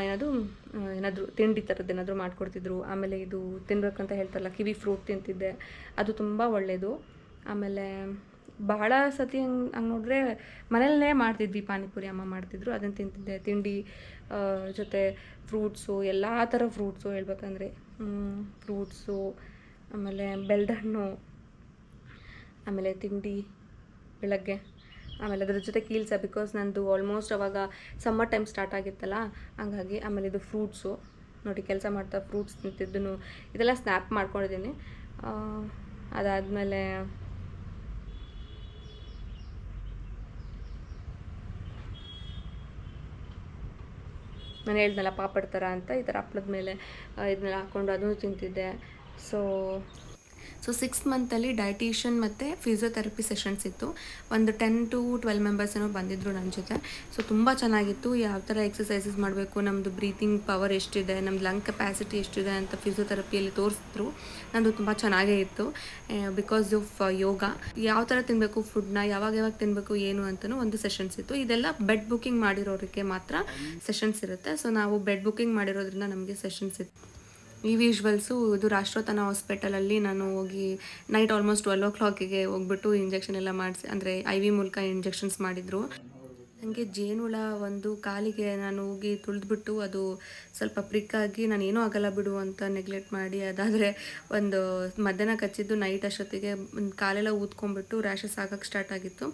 ಏನಾದರೂ ತಿಂಡಿ ಥರದ್ದು ಏನಾದರೂ ಮಾಡಿಕೊಡ್ತಿದ್ರು. ಆಮೇಲೆ ಇದು ತಿನ್ಬೇಕಂತ ಹೇಳ್ತಾರಲ್ಲ, ಕಿವಿ ಫ್ರೂಟ್ ತಿಂತಿದ್ದೆ, ಅದು ತುಂಬ ಒಳ್ಳೆಯದು. ಆಮೇಲೆ ಬಹಳ ಸತಿ ಹಂಗೆ ನೋಡಿದ್ರೆ ಮನೆಯಲ್ಲೇ ಮಾಡ್ತಿದ್ವಿ ಪಾನಿಪುರಿ, ಅಮ್ಮ ಮಾಡ್ತಿದ್ರು, ಅದನ್ನು ತಿಂತಿದ್ದೆ. ತಿಂಡಿ ಜೊತೆ ಫ್ರೂಟ್ಸು, ಎಲ್ಲ ಥರ ಫ್ರೂಟ್ಸು ಹೇಳ್ಬೇಕಂದ್ರೆ ಫ್ರೂಟ್ಸು, ಆಮೇಲೆ ಬೆಲ್ಲದ ಹಣ್ಣು, ಆಮೇಲೆ ತಿಂಡಿ ಬೆಳಗ್ಗೆ. ಆಮೇಲೆ ಅದ್ರ ಜೊತೆ ಕೀಲ್ಸ, ಬಿಕಾಸ್ ನಂದು ಆಲ್ಮೋಸ್ಟ್ ಅವಾಗ ಸಮ್ಮರ್ ಟೈಮ್ ಸ್ಟಾರ್ಟ್ ಆಗಿತ್ತಲ್ಲ, ಹಂಗಾಗಿ. ಆಮೇಲೆ ಇದು ಫ್ರೂಟ್ಸು ನೋಡಿ, ಕೆಲಸ ಮಾಡ್ತಾ ಫ್ರೂಟ್ಸ್ ತಿಂತಿದ್ದನು, ಇದೆಲ್ಲ ಸ್ನ್ಯಾಪ್ ಮಾಡ್ಕೊಂಡಿದ್ದೀನಿ. ಅದಾದಮೇಲೆ ನಾನು ಹೇಳ್ದಲ್ಲ ಪಾಪಡ್ ಥರ ಅಂತ, ಈ ಥರ ಹಪ್ಳದ ಮೇಲೆ ಇದನ್ನೆಲ್ಲ ಹಾಕ್ಕೊಂಡು ಅದನ್ನು ತಿಂತಿದ್ದೆ. ಸೊ 6 ಮಂತಲ್ಲಿ ಡೈಟಿಷಿಯನ್ ಮತ್ತು ಫಿಸಿಯೋಥೆರಪಿ ಸೆಷನ್ಸ್ ಇತ್ತು. ಒಂದು 10 to 12 ಮೆಂಬರ್ಸ್ ಏನೋ ಬಂದಿದ್ದರು ನನ್ನ ಜೊತೆ. ಸೊ ತುಂಬ ಚೆನ್ನಾಗಿತ್ತು. ಯಾವ ಥರ ಎಕ್ಸಸೈಸಸ್ ಮಾಡಬೇಕು, ನಮ್ಮದು ಬ್ರೀತಿಂಗ್ ಪವರ್ ಎಷ್ಟಿದೆ, ನಮ್ಮದು ಲಂಗ್ ಕೆಪಾಸಿಟಿ ಎಷ್ಟಿದೆ ಅಂತ ಫಿಸಿಯೋಥೆರಪಿಯಲ್ಲಿ ತೋರಿಸಿದ್ರು. ನಂದು ತುಂಬ ಚೆನ್ನಾಗೇ ಇತ್ತು ಬಿಕಾಸ್ ಆಫ್ ಯೋಗ. ಯಾವ ಥರ ತಿನ್ನಬೇಕು ಫುಡ್ನ, ಯಾವಾಗ ತಿನ್ನಬೇಕು ಏನು ಅಂತಲೂ ಒಂದು ಸೆಷನ್ಸ್ ಇತ್ತು. ಇದೆಲ್ಲ ಬೆಡ್ ಬುಕ್ಕಿಂಗ್ ಮಾಡಿರೋರಿಗೆ ಮಾತ್ರ ಸೆಷನ್ಸ್ ಇರುತ್ತೆ. ಸೊ ನಾವು ಬೆಡ್ ಬುಕ್ಕಿಂಗ್ ಮಾಡಿರೋದ್ರಿಂದ ನಮಗೆ ಸೆಷನ್ಸ್ ಇತ್ತು. ಈ ವಿಜುವಲ್ಸು ಇದು ರಾಷ್ಟ್ರೋತ್ತನ ಹಾಸ್ಪಿಟಲಲ್ಲಿ ನಾನು ಹೋಗಿ ನೈಟ್ ಆಲ್ಮೋಸ್ಟ್ 12 o'clock ಹೋಗ್ಬಿಟ್ಟು ಇಂಜೆಕ್ಷನ್ ಎಲ್ಲ ಮಾಡಿಸಿ, ಅಂದರೆ IV ಮೂಲಕ ಇಂಜೆಕ್ಷನ್ಸ್ ಮಾಡಿದರು. ನನಗೆ ಜೇನುಹುಳ ಒಂದು ಕಾಲಿಗೆ ನಾನು ಹೋಗಿ ತುಳಿದ್ಬಿಟ್ಟು ಅದು ಸ್ವಲ್ಪ ಪ್ರಿಕ್ಕಾಗಿ ನಾನು ಏನೂ ಆಗಲ್ಲ ಬಿಡು ಅಂತ ನೆಗ್ಲೆಕ್ಟ್ ಮಾಡಿ ಅದಾದರೆ ಒಂದು ಮಧ್ಯಾಹ್ನ ಕಚ್ಚಿದ್ದು ನೈಟ್ ಅಷ್ಟೊತ್ತಿಗೆ ಕಾಲೆಲ್ಲ ಊದ್ಕೊಂಡ್ಬಿಟ್ಟು ರ್ಯಾಷಸ್ ಆಗೋಕ್ಕೆ ಸ್ಟಾರ್ಟ್ ಆಗಿತ್ತು.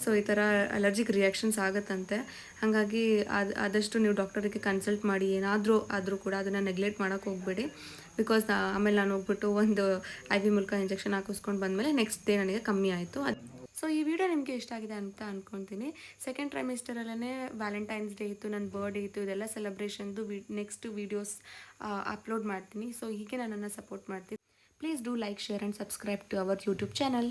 ಸೊ ಈ ಥರ ಅಲರ್ಜಿಕ್ ರಿಯಾಕ್ಷನ್ಸ್ ಆಗುತ್ತಂತೆ. ಹಾಗಾಗಿ ಆದಷ್ಟು ನೀವು ಡಾಕ್ಟರಿಗೆ ಕನ್ಸಲ್ಟ್ ಮಾಡಿ. ಏನಾದರೂ ಆದರೂ ಕೂಡ ಅದನ್ನು ನೆಗ್ಲೆಕ್ಟ್ ಮಾಡೋಕ್ಕೆ ಹೋಗಬೇಡಿ. ಬಿಕಾಸ್ ಆಮೇಲೆ ನಾನು ಹೋಗ್ಬಿಟ್ಟು ಒಂದು IV ಮೂಲಕ ಇಂಜೆಕ್ಷನ್ ಹಾಕಿಸ್ಕೊಂಡು ಬಂದಮೇಲೆ ನೆಕ್ಸ್ಟ್ ಡೇ ನನಗೆ ಕಮ್ಮಿ ಆಯಿತು. ಸೊ ಈ ವಿಡಿಯೋ ನಿಮಗೆ ಇಷ್ಟ ಆಗಿದೆ ಅಂತ ಅಂದ್ಕೊತೀನಿ. ಸೆಕೆಂಡ್ ಟ್ರೈಮಿಸ್ಟರಲ್ಲೇ ವ್ಯಾಲೆಂಟೈನ್ಸ್ ಡೇ ಇತ್ತು, ನನ್ನ ಬರ್ಡೇ ಇತ್ತು, ಇದೆಲ್ಲ ಸೆಲೆಬ್ರೇಷನ್ದು ನೆಕ್ಸ್ಟ್ ವೀಡಿಯೋಸ್ ಅಪ್ಲೋಡ್ ಮಾಡ್ತೀನಿ. ಸೊ ಹೀಗೆ ನನ್ನನ್ನು ಸಪೋರ್ಟ್ ಮಾಡ್ತೀನಿ. Please do like, share and subscribe to our YouTube channel.